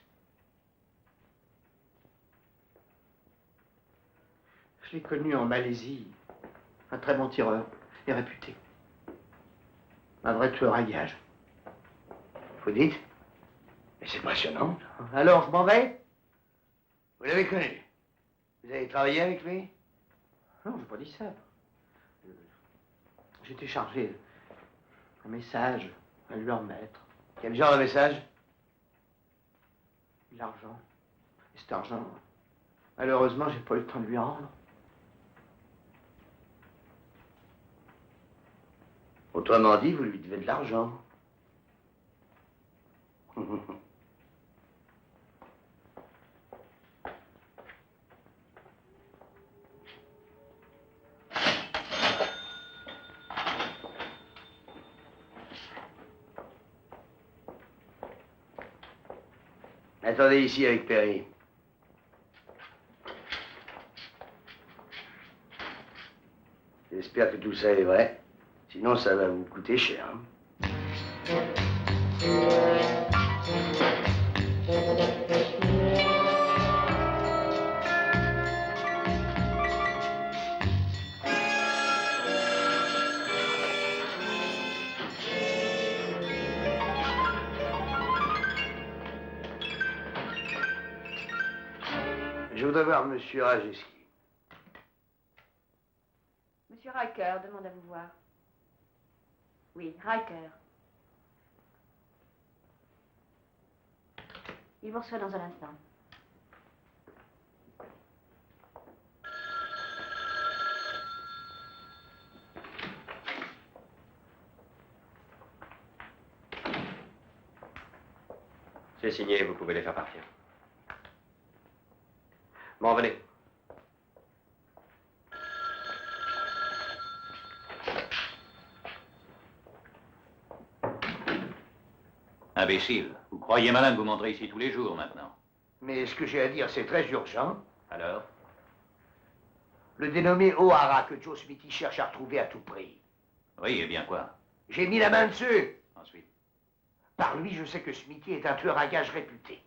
l'ai connu en Malaisie. Un très bon tireur et réputé. Un vrai tueur à gages. Vous dites? Mais c'est passionnant. Alors, je m'en vais? Vous l'avez connu? Vous avez travaillé avec lui? Non, j'ai pas dit ça. J'étais chargé un message à lui remettre. Quel genre de message? De l'argent. Et cet argent, malheureusement, j'ai pas eu le temps de lui rendre. Autrement dit, vous lui devez de l'argent. Attendez ici avec Perry. J'espère que tout ça est vrai. Sinon, ça va vous coûter cher. Hein. Je voudrais voir Monsieur Rajeski. Monsieur Riker demande à vous voir. Oui, Riker. Il vous reçoit dans un instant. C'est signé, vous pouvez les faire partir. Bon, venez. Imbécile, vous croyez malin de vous montrer ici tous les jours maintenant. Mais ce que j'ai à dire, c'est très urgent. Alors? Le dénommé O'Hara que Joe Smithy cherche à retrouver à tout prix. Oui, et bien quoi? J'ai mis la main dessus. Ensuite? Par lui, je sais que Smithy est un tueur à gages réputé.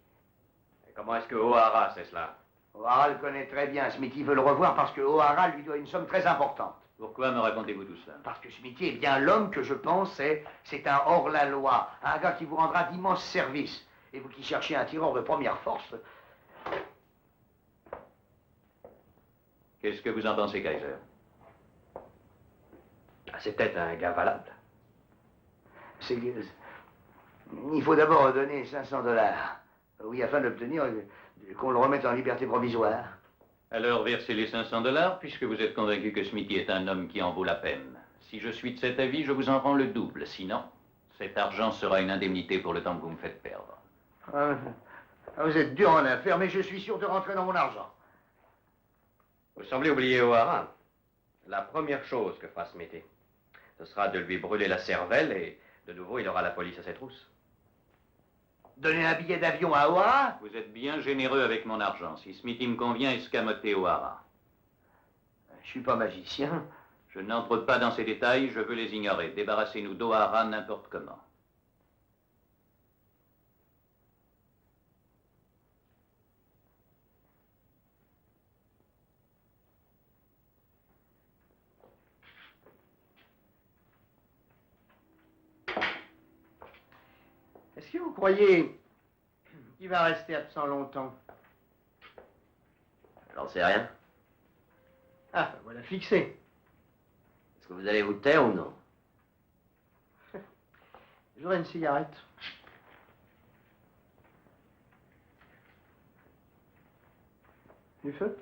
Et comment est-ce que O'Hara sait cela? O'Hara le connaît très bien. Smithy veut le revoir parce que O'Hara lui doit une somme très importante. Pourquoi me racontez-vous tout cela? Parce que Smithy est bien l'homme que je pense c'est un hors-la-loi, un gars qui vous rendra d'immenses services. Et vous qui cherchez un tireur de première force... Qu'est-ce que vous en pensez, Kaiser? C'est peut-être un gars valable. Il faut d'abord donner 500 $. Oui, afin d'obtenir qu'on le remette en liberté provisoire. Alors versez les 500 $, puisque vous êtes convaincu que Smithy est un homme qui en vaut la peine. Si je suis de cet avis, je vous en rends le double. Sinon, cet argent sera une indemnité pour le temps que vous me faites perdre. Vous êtes dur en affaires, mais je suis sûr de rentrer dans mon argent. Vous semblez oublier O'Hara. La première chose que fera Smithy, ce sera de lui brûler la cervelle et, de nouveau, il aura la police à ses trousses. Donner un billet d'avion à O'Hara? Vous êtes bien généreux avec mon argent. Si Smithy me convient, escamotez O'Hara. Je suis pas magicien. Je n'entre pas dans ces détails, je veux les ignorer. Débarrassez-nous d'O'Hara n'importe comment. Est-ce que vous croyez qu'il va rester absent longtemps? J'en sais rien. Ah, ben voilà fixé. Est-ce que vous allez vous taire ou non? Je voudrais une cigarette. Du feu?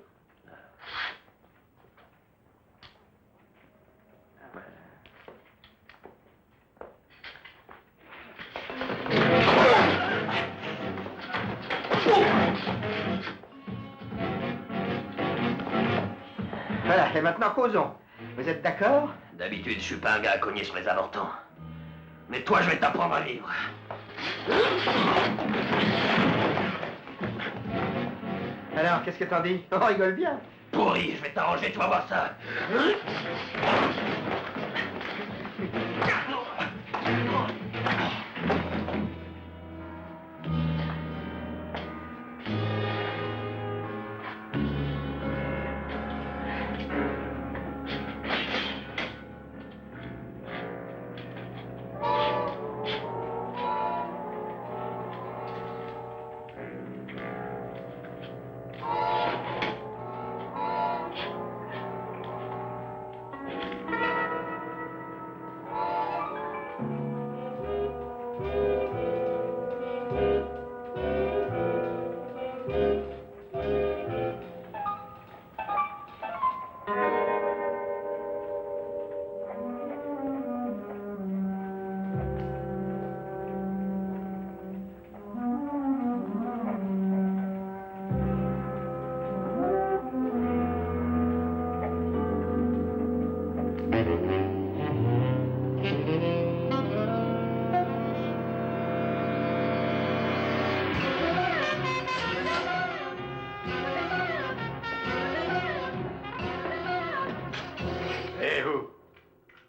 Voilà, et maintenant causons. Vous êtes d'accord? D'habitude, je suis pas un gars à cogner sur les avortons. Mais toi, je vais t'apprendre à vivre. Alors, qu'est-ce que t'en dis? On rigole bien. Pourri, je vais t'arranger, tu vas voir ça. Eh vous,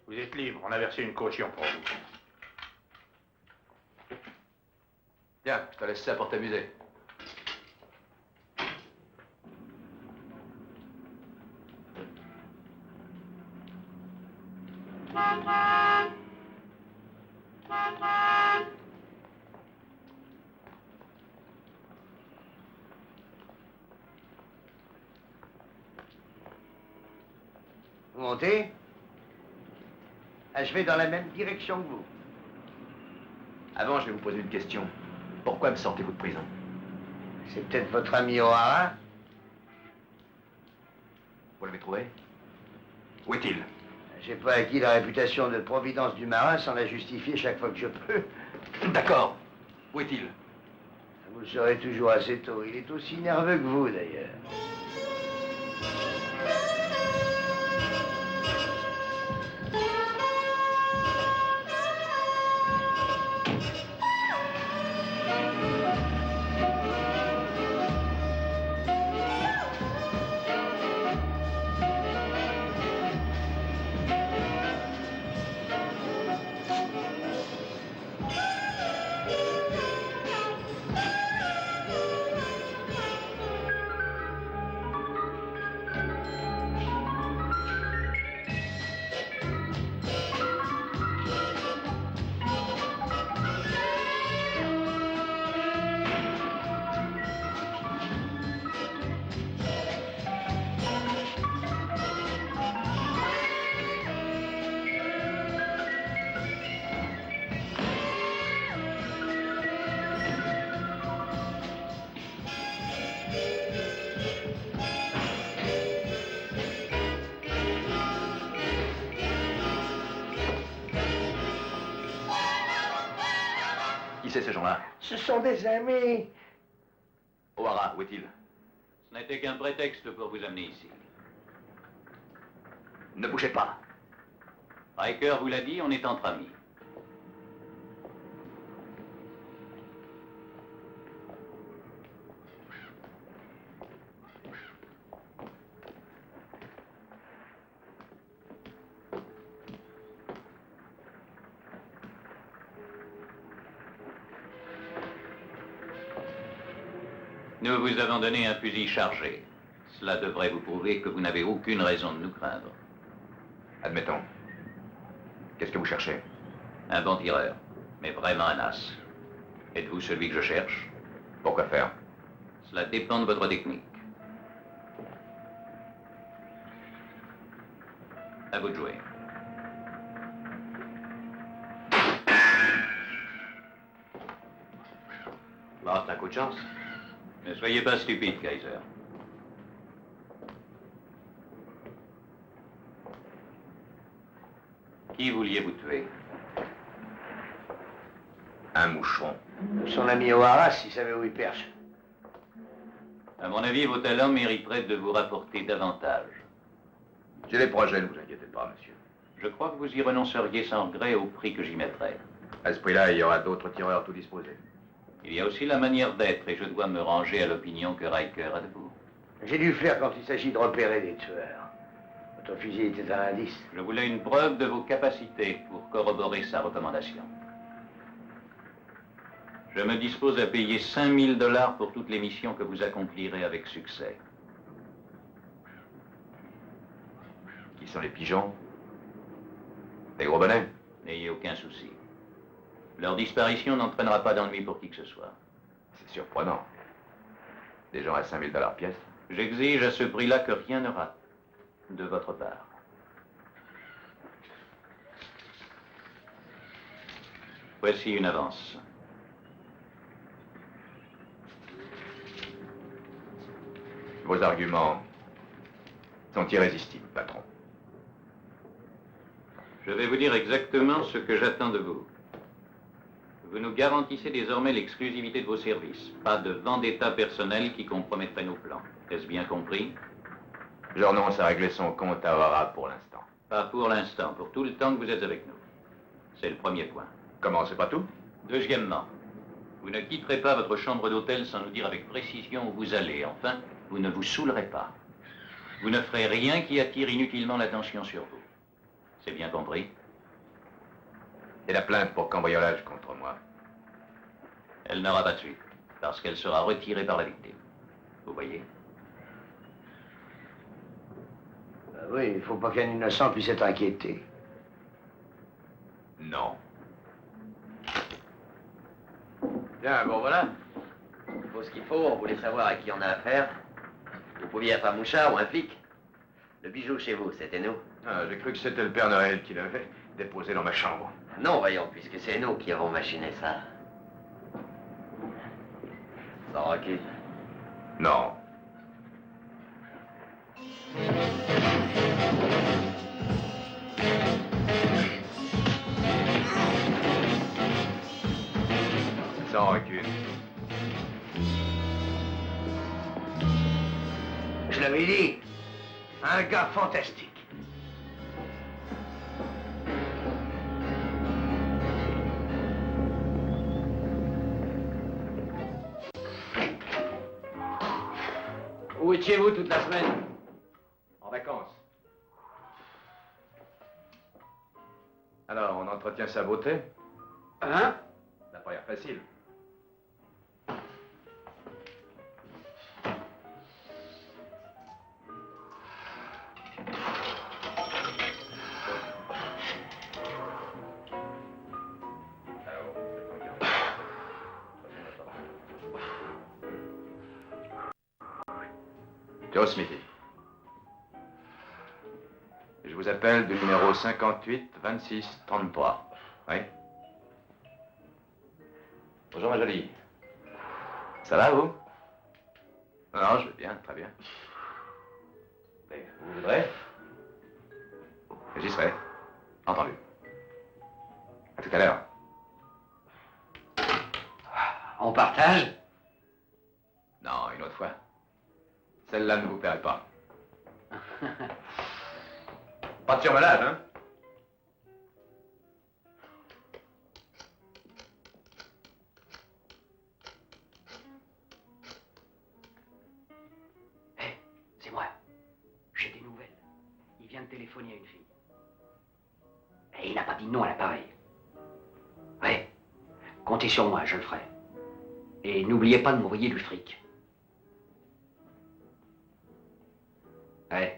vous êtes libre, on a versé une caution pour vous. Tiens, je te laisse ça pour t'amuser. Vous montez? Ah, je vais dans la même direction que vous. Avant, je vais vous poser une question. Pourquoi me sortez-vous de prison? C'est peut-être votre ami O'Hara? Vous l'avez trouvé? Où est-il? J'ai pas acquis la réputation de providence du marin sans la justifier chaque fois que je peux. D'accord. Où est-il? Vous le saurez toujours assez tôt. Il est aussi nerveux que vous, d'ailleurs. Qui c'est ces gens-là? Ce sont des amis. O'Hara, où est-il? Ce n'était qu'un prétexte pour vous amener ici. Ne bougez pas. Riker vous l'a dit, on est entre amis. Nous vous avons donné un fusil chargé. Cela devrait vous prouver que vous n'avez aucune raison de nous craindre. Admettons. Qu'est-ce que vous cherchez? Un bon tireur, mais vraiment un as. Êtes-vous celui que je cherche? Pourquoi faire? Cela dépend de votre technique. À vous de jouer. Bon, c'est un coup de chance. Ne soyez pas stupide, Kaiser. Qui vouliez-vous tuer? Un moucheron. Son ami O'Hara, s'il savait où il perche. À mon avis, vos talents mériteraient de vous rapporter davantage. J'ai des projets, ne vous inquiétez pas, monsieur. Je crois que vous y renonceriez sans regret au prix que j'y mettrai. À ce prix-là, il y aura d'autres tireurs tout disposés. Il y a aussi la manière d'être, et je dois me ranger à l'opinion que Riker a de vous. J'ai du flair quand il s'agit de repérer des tueurs. Votre fusil était un indice. Je voulais une preuve de vos capacités pour corroborer sa recommandation. Je me dispose à payer 5000 $ pour toutes les missions que vous accomplirez avec succès. Qui sont les pigeons? Les gros bonnets? N'ayez aucun souci. Leur disparition n'entraînera pas d'ennui pour qui que ce soit. C'est surprenant. Des gens à 5000 $ pièce? J'exige à ce prix-là que rien ne rate de votre part. Voici une avance. Vos arguments sont irrésistibles, patron. Je vais vous dire exactement ce que j'attends de vous. Vous nous garantissez désormais l'exclusivité de vos services. Pas de vendetta personnel qui compromettrait nos plans. Est-ce bien compris? Je renonce à régler son compte à O'Hara pour l'instant. Pas pour l'instant, pour tout le temps que vous êtes avec nous. C'est le premier point. Comment, c'est pas tout? Deuxièmement, vous ne quitterez pas votre chambre d'hôtel sans nous dire avec précision où vous allez. Enfin, vous ne vous saoulerez pas. Vous ne ferez rien qui attire inutilement l'attention sur vous. C'est bien compris? Et la plainte pour cambriolage contre moi? Elle n'aura pas de suite, parce qu'elle sera retirée par la victime. Vous voyez? Oui, il faut pas qu'un innocent puisse être inquiété. Non. Bien, bon voilà. Il faut ce qu'il faut, on voulait savoir à qui on a affaire. Vous pouviez être un mouchard ou un flic. Le bijou chez vous, c'était nous. Ah, j'ai cru que c'était le Père Noël qui l'avait déposé dans ma chambre. Non, voyons, puisque c'est nous qui avons machiné ça. Sans rancune. Non. Sans rancune. Je l'avais dit. Un gars fantastique. Où étiez-vous toute la semaine? En vacances. Alors, on entretient sa beauté? Hein? Ça n'a pas l'air facile. Joe Smithy. Je vous appelle du numéro 58 26 33. Oui? Bonjour, ma jolie. Ça va, vous? Non, je vais bien, très bien. Et vous voudrez? J'y serai. Entendu. À tout à l'heure. On partage? Non, une autre fois. Celle-là ne vous plairait pas. Pas de surmelage, hein? Hé, c'est moi. J'ai des nouvelles. Il vient de téléphoner à une fille. Et il n'a pas dit non à l'appareil. Ouais. Comptez sur moi, je le ferai. Et n'oubliez pas de m'envoyer du fric. Ouais.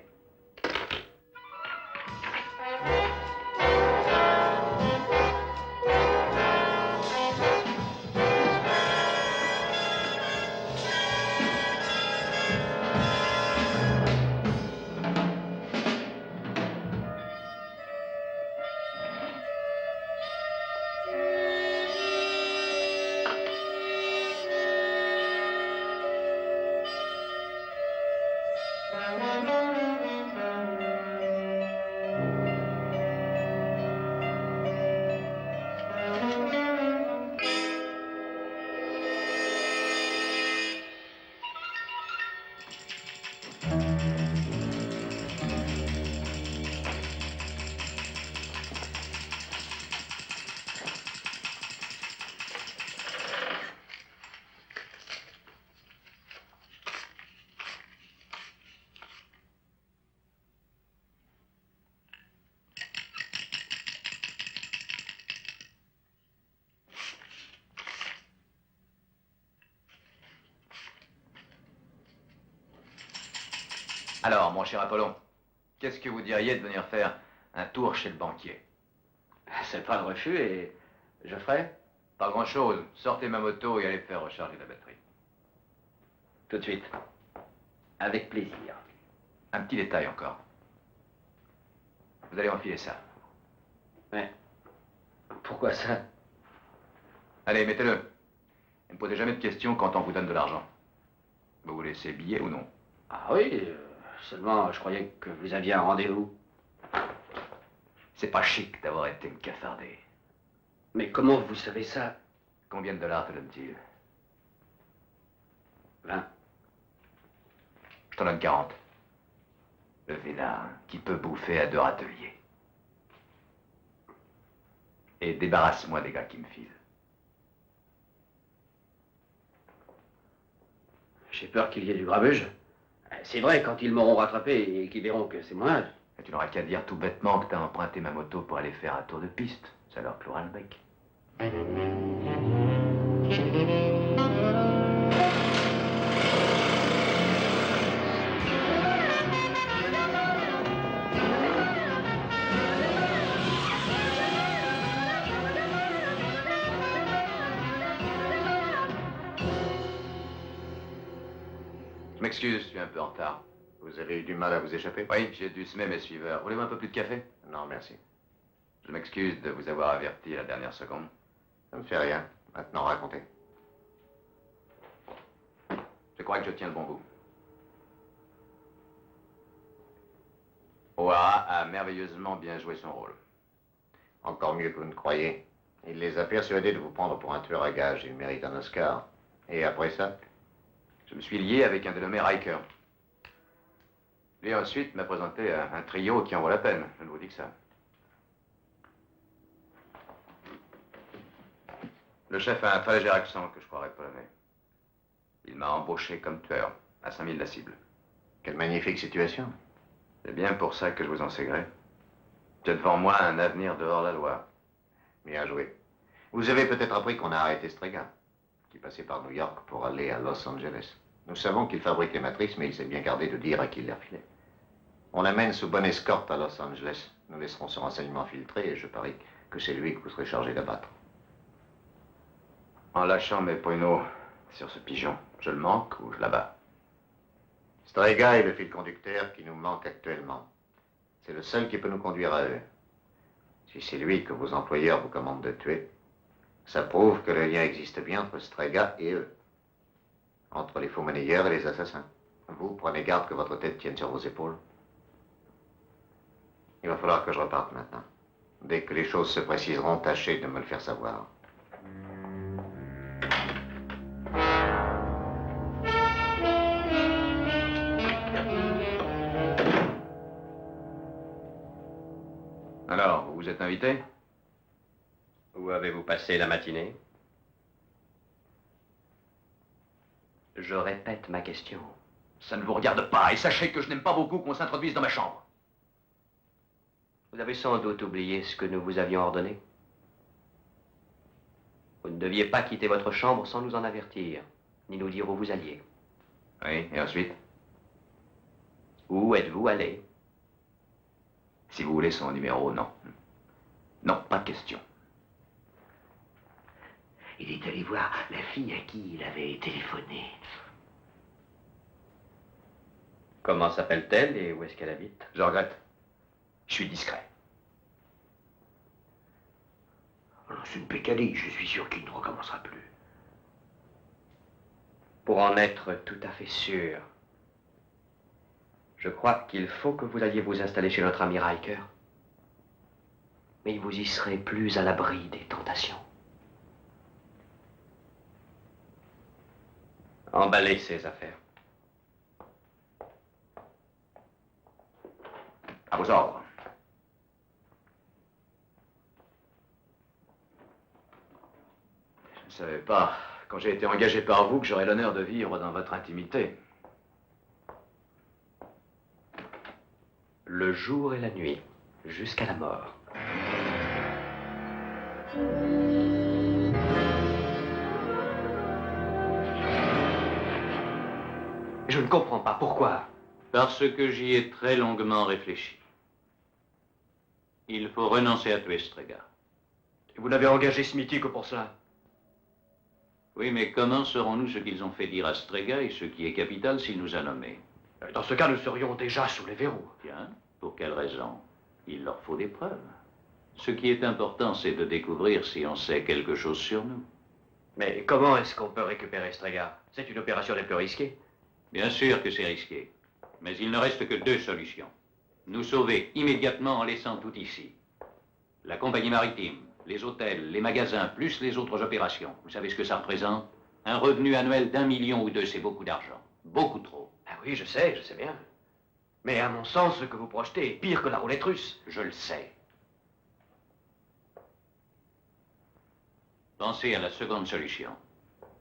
« Alors, mon cher Apollon, qu'est-ce que vous diriez de venir faire un tour chez le banquier? C'est pas le refus et je ferai? Pas grand-chose. Sortez ma moto et allez faire recharger la batterie. Tout de suite. Avec plaisir. Un petit détail encore. Vous allez enfiler ça. Ouais. Pourquoi ça? Allez, mettez-le. Ne me posez jamais de questions quand on vous donne de l'argent. Vous vous laissez billet ou non? Ah oui, seulement je croyais que vous aviez un rendez-vous. C'est pas chic d'avoir été me cafarder. Mais comment vous savez ça? Combien de dollars te donne-t-il? 20. Je t'en donne 40. Le vénard qui peut bouffer à 2 râteliers. Et débarrasse-moi des gars qui me filent. J'ai peur qu'il y ait du grabuge. C'est vrai, quand ils m'auront rattrapé et qu'ils verront que c'est moi... Et tu n'auras qu'à dire tout bêtement que t'as emprunté ma moto pour aller faire un tour de piste. Ça leur clouera le bec. Je m'excuse, je suis un peu en retard. Vous avez eu du mal à vous échapper? Oui, j'ai dû semer mes suiveurs. Voulez-vous un peu plus de café? Non, merci. Je m'excuse de vous avoir averti à la dernière seconde. Ça ne fait rien. Maintenant, racontez. Je crois que je tiens le bon bout. O'Hara a merveilleusement bien joué son rôle. Encore mieux que vous ne croyez. Il les a persuadés de vous prendre pour un tueur à gages. Il mérite un Oscar. Et après ça? Je me suis lié avec un dénommé Riker. Lui ensuite m'a présenté un trio qui en vaut la peine. Je ne vous dis que ça. Le chef a un très léger accent que je croirais polonais. Il m'a embauché comme tueur, à 5000 la cible. Quelle magnifique situation. C'est bien pour ça que je vous en sais gré. J'ai devant moi un avenir dehors la loi. Bien joué. Vous avez peut-être appris qu'on a arrêté Strega, qui passait par New York pour aller à Los Angeles. Nous savons qu'il fabrique les matrices, mais il s'est bien gardé de dire à qui il les refilait. On l'amène sous bonne escorte à Los Angeles. Nous laisserons ce renseignement filtré et je parie que c'est lui que vous serez chargé d'abattre. En lâchant mes pruneaux sur ce pigeon, je le manque ou je l'abats? Strega est le fil conducteur qui nous manque actuellement. C'est le seul qui peut nous conduire à eux. Si c'est lui que vos employeurs vous commandent de tuer, ça prouve que le lien existe bien entre Strega et eux. Entre les faux monnayeurs et les assassins. Vous, prenez garde que votre tête tienne sur vos épaules. Il va falloir que je reparte maintenant. Dès que les choses se préciseront, tâchez de me le faire savoir. Alors, vous êtes invité? Où avez-vous passé la matinée? Je répète ma question. Ça ne vous regarde pas, et sachez que je n'aime pas beaucoup qu'on s'introduise dans ma chambre. Vous avez sans doute oublié ce que nous vous avions ordonné. Vous ne deviez pas quitter votre chambre sans nous en avertir, ni nous dire où vous alliez. Oui, et ensuite? Où êtes-vous allé? Si vous voulez son numéro, non. Non, pas de question. Il est allé voir la fille à qui il avait téléphoné. Comment s'appelle-t-elle et où est-ce qu'elle habite? Je regrette. Je suis discret. C'est une pécadille, je suis sûr qu'il ne recommencera plus. Pour en être tout à fait sûr, je crois qu'il faut que vous alliez vous installer chez notre ami Riker. Mais vous y serez plus à l'abri des tentations. Emballez ces affaires. À vos ordres. Je ne savais pas, quand j'ai été engagé par vous, que j'aurais l'honneur de vivre dans votre intimité. Le jour et la nuit, jusqu'à la mort. Je ne comprends pas pourquoi. Parce que j'y ai très longuement réfléchi. Il faut renoncer à tuer Strega. Et vous n'avez engagé Smithy que pour cela. Oui, mais comment saurons-nous ce qu'ils ont fait dire à Strega et ce qui est capital s'il nous a nommés? Dans ce cas, nous serions déjà sous les verrous. Tiens, pour quelle raison? Il leur faut des preuves. Ce qui est important, c'est de découvrir si on sait quelque chose sur nous. Mais comment est-ce qu'on peut récupérer Strega? C'est une opération des plus risquées. Bien sûr que c'est risqué. Mais il ne reste que deux solutions. Nous sauver immédiatement en laissant tout ici. La compagnie maritime, les hôtels, les magasins, plus les autres opérations. Vous savez ce que ça représente? Un revenu annuel d'1 million ou deux, c'est beaucoup d'argent. Beaucoup trop. Ah oui, je sais bien. Mais à mon sens, ce que vous projetez est pire que la roulette russe. Je le sais. Pensez à la seconde solution.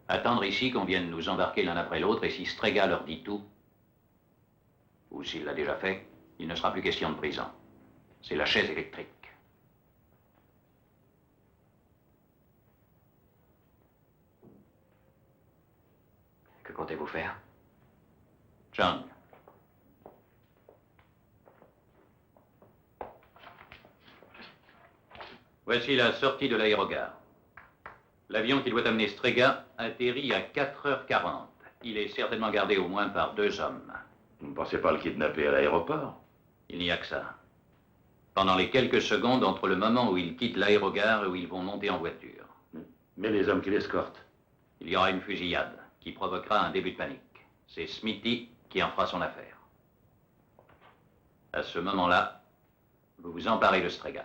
Attendre ici qu'on vienne nous embarquer l'un après l'autre, et si Strega leur dit tout, ou s'il l'a déjà fait, il ne sera plus question de prison. C'est la chaise électrique. Que comptez-vous faire? John. Voici la sortie de l'aérogare. L'avion qui doit amener Strega atterrit à 4h40. Il est certainement gardé au moins par 2 hommes. Vous ne pensez pas le kidnapper à l'aéroport? Il n'y a que ça. Pendant les quelques secondes entre le moment où ils quittent l'aérogare et où ils vont monter en voiture. Mais les hommes qui l'escortent? Il y aura une fusillade qui provoquera un début de panique. C'est Smithy qui en fera son affaire. À ce moment-là, vous vous emparez de Strega.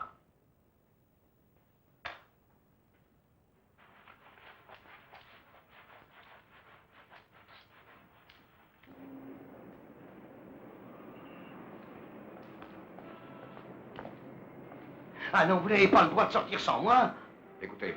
Ah non, vous n'avez pas le droit de sortir sans moi. Écoutez,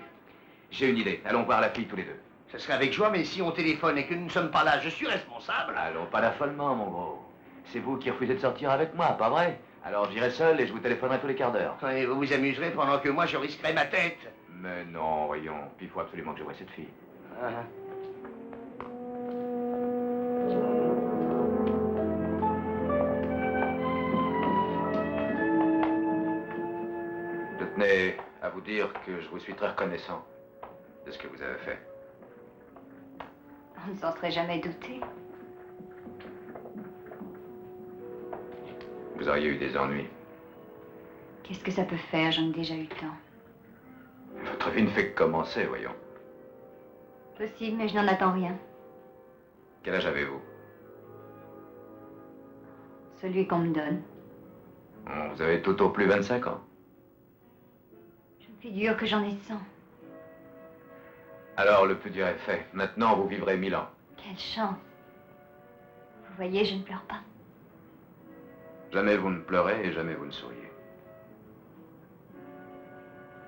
j'ai une idée. Allons voir la fille tous les deux. Ce serait avec joie, mais si on téléphone et que nous ne sommes pas là, je suis responsable. Allons, pas d'affolement, mon gros. C'est vous qui refusez de sortir avec moi, pas vrai? Alors j'irai seul et je vous téléphonerai tous les quarts d'heure. Et vous vous amuserez pendant que moi je risquerai ma tête. Mais non, voyons. Puis il faut absolument que je voie cette fille. Ah. Je tenais à vous dire que je vous suis très reconnaissant de ce que vous avez fait. On ne s'en serait jamais douté. Vous auriez eu des ennuis. Qu'est-ce que ça peut faire? J'en ai déjà eu tant. Votre vie ne fait que commencer, voyons. Possible, mais je n'en attends rien. Quel âge avez-vous? Celui qu'on me donne. Vous avez tout au plus 25 ans. Je me figure que j'en ai 100. Alors, le plus dur est fait. Maintenant, vous vivrez 1000 ans. Quelle chance. Vous voyez, je ne pleure pas. Jamais vous ne pleurez et jamais vous ne souriez.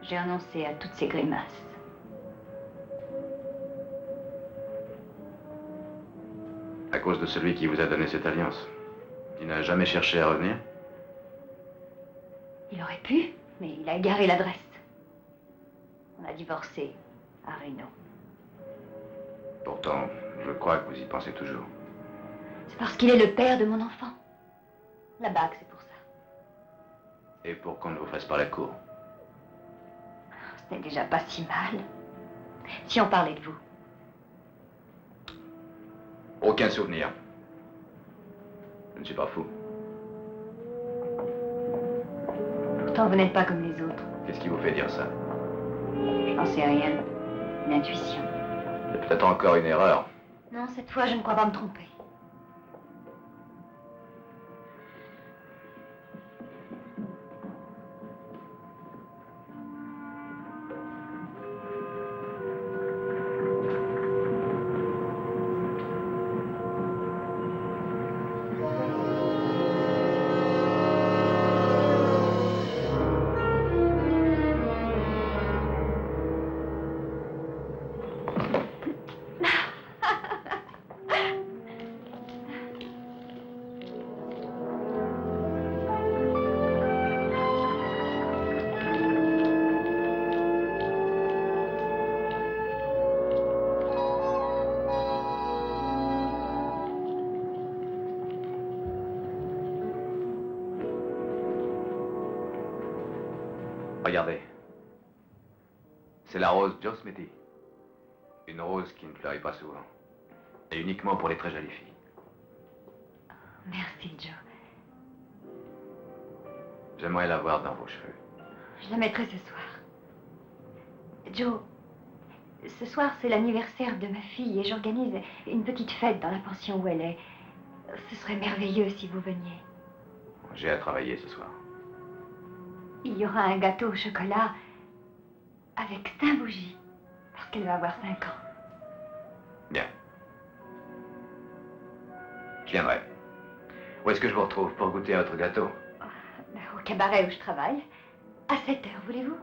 J'ai renoncé à toutes ces grimaces. À cause de celui qui vous a donné cette alliance. Il n'a jamais cherché à revenir? Il aurait pu, mais il a égaré l'adresse. On a divorcé à Reno. Pourtant, je crois que vous y pensez toujours. C'est parce qu'il est le père de mon enfant. La bague, c'est pour ça. Et pour qu'on ne vous fasse pas la cour. Ce n'est déjà pas si mal. Si on parlait de vous. Aucun souvenir. Je ne suis pas fou. Pourtant, vous n'êtes pas comme les autres. Qu'est-ce qui vous fait dire ça? Je n'en sais rien. Une intuition. C'est peut-être encore une erreur. Non, cette fois, je ne crois pas me tromper. Regardez. C'est la rose Joe Smithy. Une rose qui ne fleurit pas souvent. Et uniquement pour les très jolies filles. Merci, Joe. J'aimerais la voir dans vos cheveux. Je la mettrai ce soir. Joe, ce soir, c'est l'anniversaire de ma fille et j'organise une petite fête dans la pension où elle est. Ce serait merveilleux si vous veniez. J'ai à travailler ce soir. Il y aura un gâteau au chocolat avec 5 bougies, parce qu'elle va avoir 5 ans. Bien. Je viendrai. Où est-ce que je vous retrouve pour goûter à votre gâteau? Au cabaret où je travaille. À 7 heures, voulez-vous?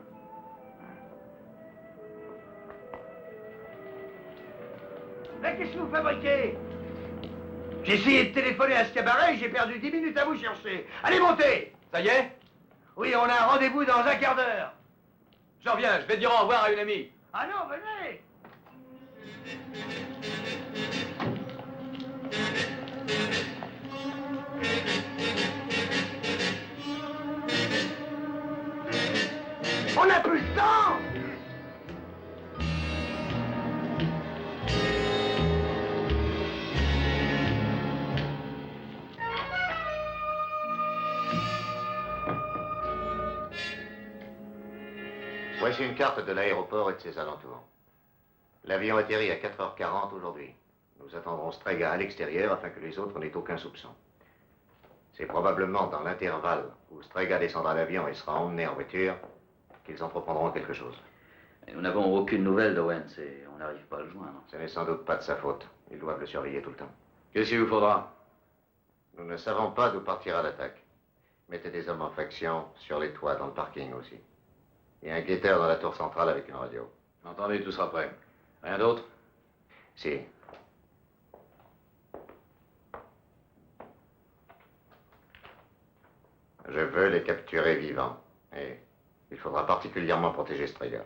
Mais qu'est-ce que vous fabriquez? J'ai essayé de téléphoner à ce cabaret et j'ai perdu 10 minutes à vous chercher. Allez, montez! Ça y est? Oui, on a un rendez-vous dans un quart d'heure. J'en viens, je vais dire au revoir à une amie. Ah non, venez! On n'a plus le temps! Voici une carte de l'aéroport et de ses alentours. L'avion atterrit à 4h40 aujourd'hui. Nous attendrons Strega à l'extérieur afin que les autres n'aient aucun soupçon. C'est probablement dans l'intervalle où Strega descendra l'avion et sera emmené en voiture qu'ils entreprendront quelque chose. Et nous n'avons aucune nouvelle d'Owens et on n'arrive pas à le joindre. Ce n'est sans doute pas de sa faute. Ils doivent le surveiller tout le temps. Qu'est-ce qu'il vous faudra? Nous ne savons pas d'où partira l'attaque. Mettez des hommes en faction sur les toits, dans le parking aussi. Il y a un guetteur dans la tour centrale avec une radio. Entendez, tout sera prêt. Rien d'autre? Si. Je veux les capturer vivants. Et il faudra particulièrement protéger Strega.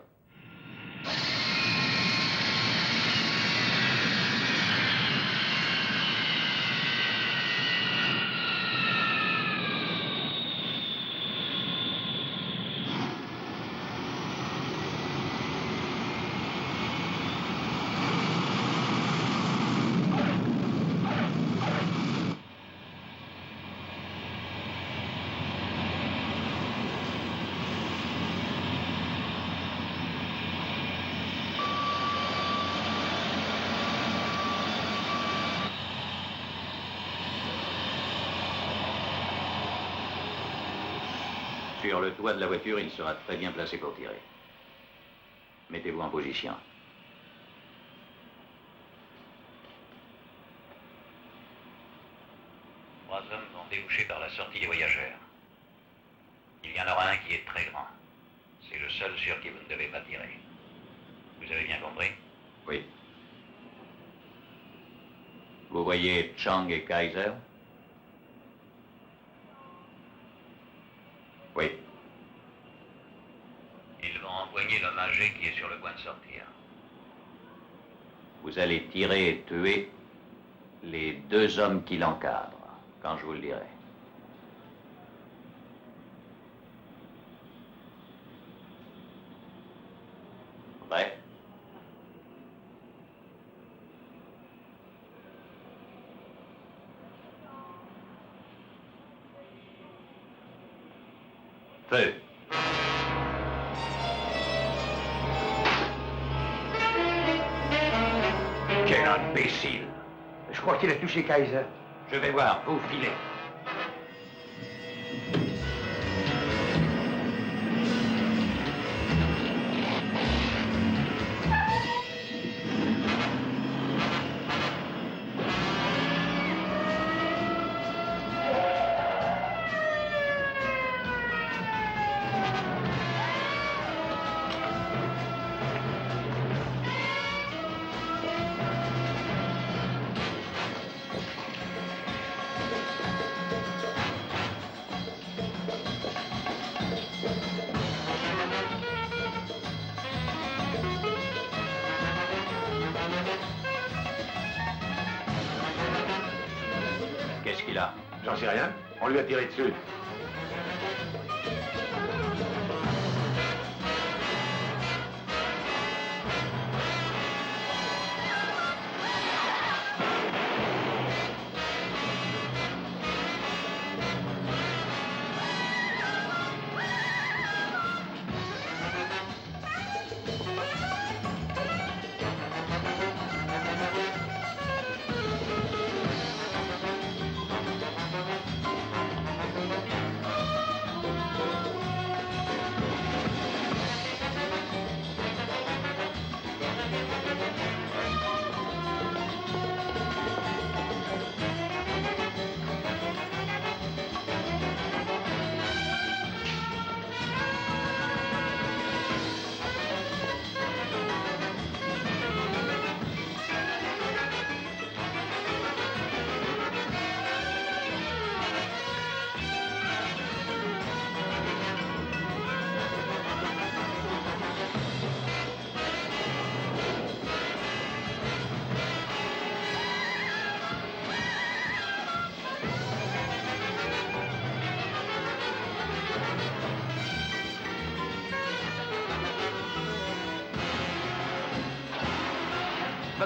Sur le toit de la voiture, il sera très bien placé pour tirer. Mettez-vous en position. Trois hommes vont déboucher par la sortie des voyageurs. Il y en aura un qui est très grand. C'est le seul sur qui vous ne devez pas tirer. Vous avez bien compris? Oui. Vous voyez Chang et Kaiser? Oui. Ils vont empoigner l'homme âgé qui est sur le point de sortir. Vous allez tirer et tuer les deux hommes qui l'encadrent, quand je vous le dirai. Prêt? Feu. Quel imbécile! Je crois qu'il a touché Kaiser. Je vais voir, vous filez. Qu'est-ce qu'il a? J'en sais rien. On lui a tiré dessus.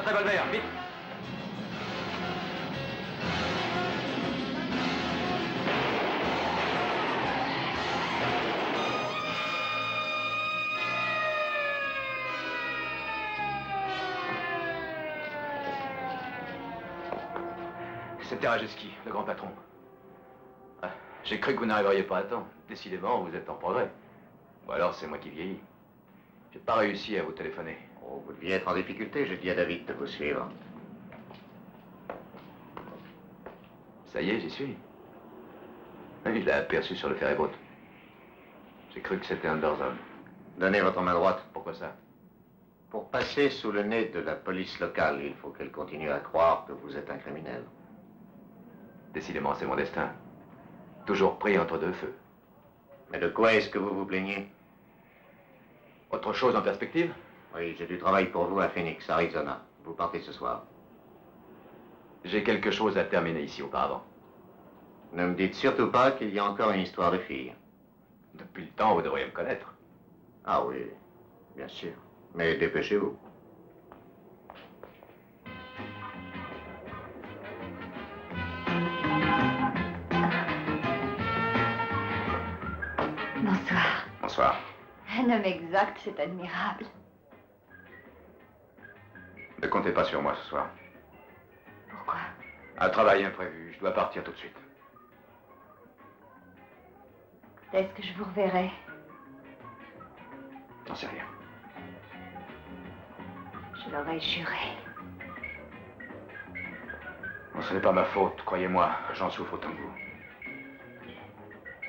revolver, vite. C'était Rajeski, le grand patron. Ah, j'ai cru que vous n'arriveriez pas à temps. Décidément, vous êtes en progrès. Ou alors, c'est moi qui vieillis. J'ai pas réussi à vous téléphoner. Oh, vous deviez être en difficulté. J'ai dit à David de vous suivre. Ça y est, j'y suis. Il l'a aperçu sur le ferry-boat. J'ai cru que c'était un de leurs hommes. Donnez votre main droite. Pourquoi ça? Pour passer sous le nez de la police locale, il faut qu'elle continue à croire que vous êtes un criminel. Décidément, c'est mon destin. Toujours pris entre deux feux. Mais de quoi est-ce que vous vous plaignez? Autre chose en perspective? Oui, j'ai du travail pour vous à Phoenix, Arizona. Vous partez ce soir. J'ai quelque chose à terminer ici auparavant. Ne me dites surtout pas qu'il y a encore une histoire de fille. Depuis le temps, vous devriez me connaître. Ah oui, bien sûr. Mais dépêchez-vous. Bonsoir. Bonsoir. Un homme exact, c'est admirable. Ne comptez pas sur moi ce soir. Pourquoi? Un travail imprévu. Je dois partir tout de suite. Est-ce que je vous reverrai? J'en sais rien. Je l'aurais juré. Bon, ce n'est pas ma faute, croyez-moi. J'en souffre autant que vous.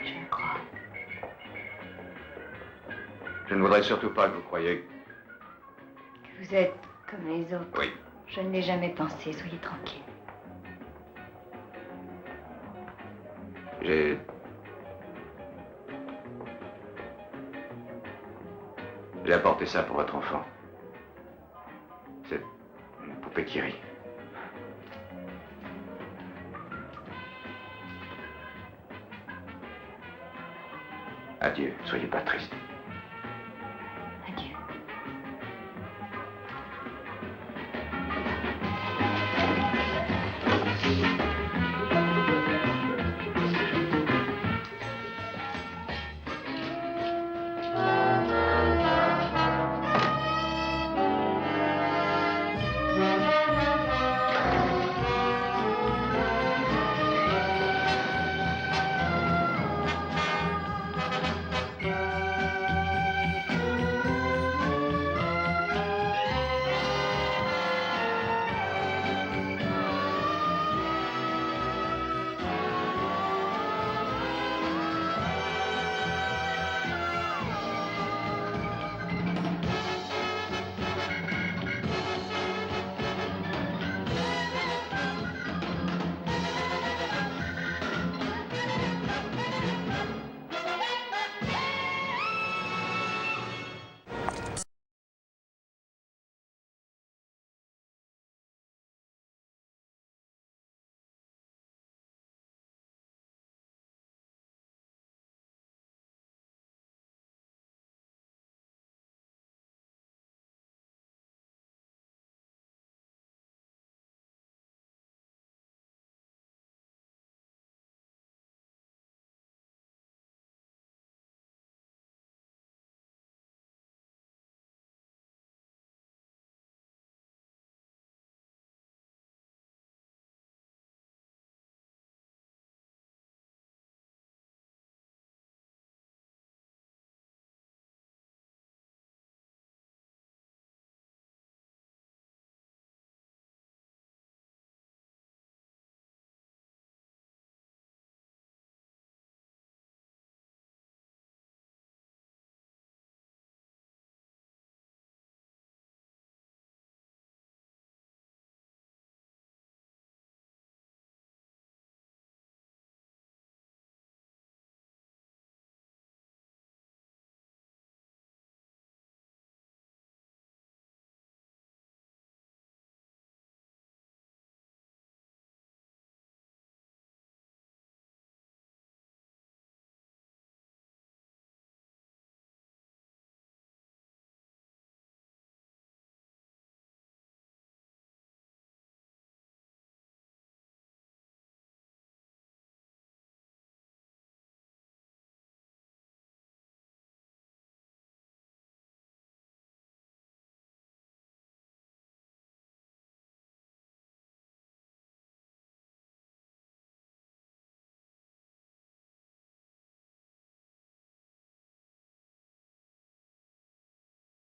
Je le crois. Je ne voudrais surtout pas que vous croyiez... Que vous êtes comme les autres. Oui. Je ne l'ai jamais pensé, soyez tranquille. J'ai apporté ça pour votre enfant. C'est une poupée qui rit. Adieu, soyez pas triste.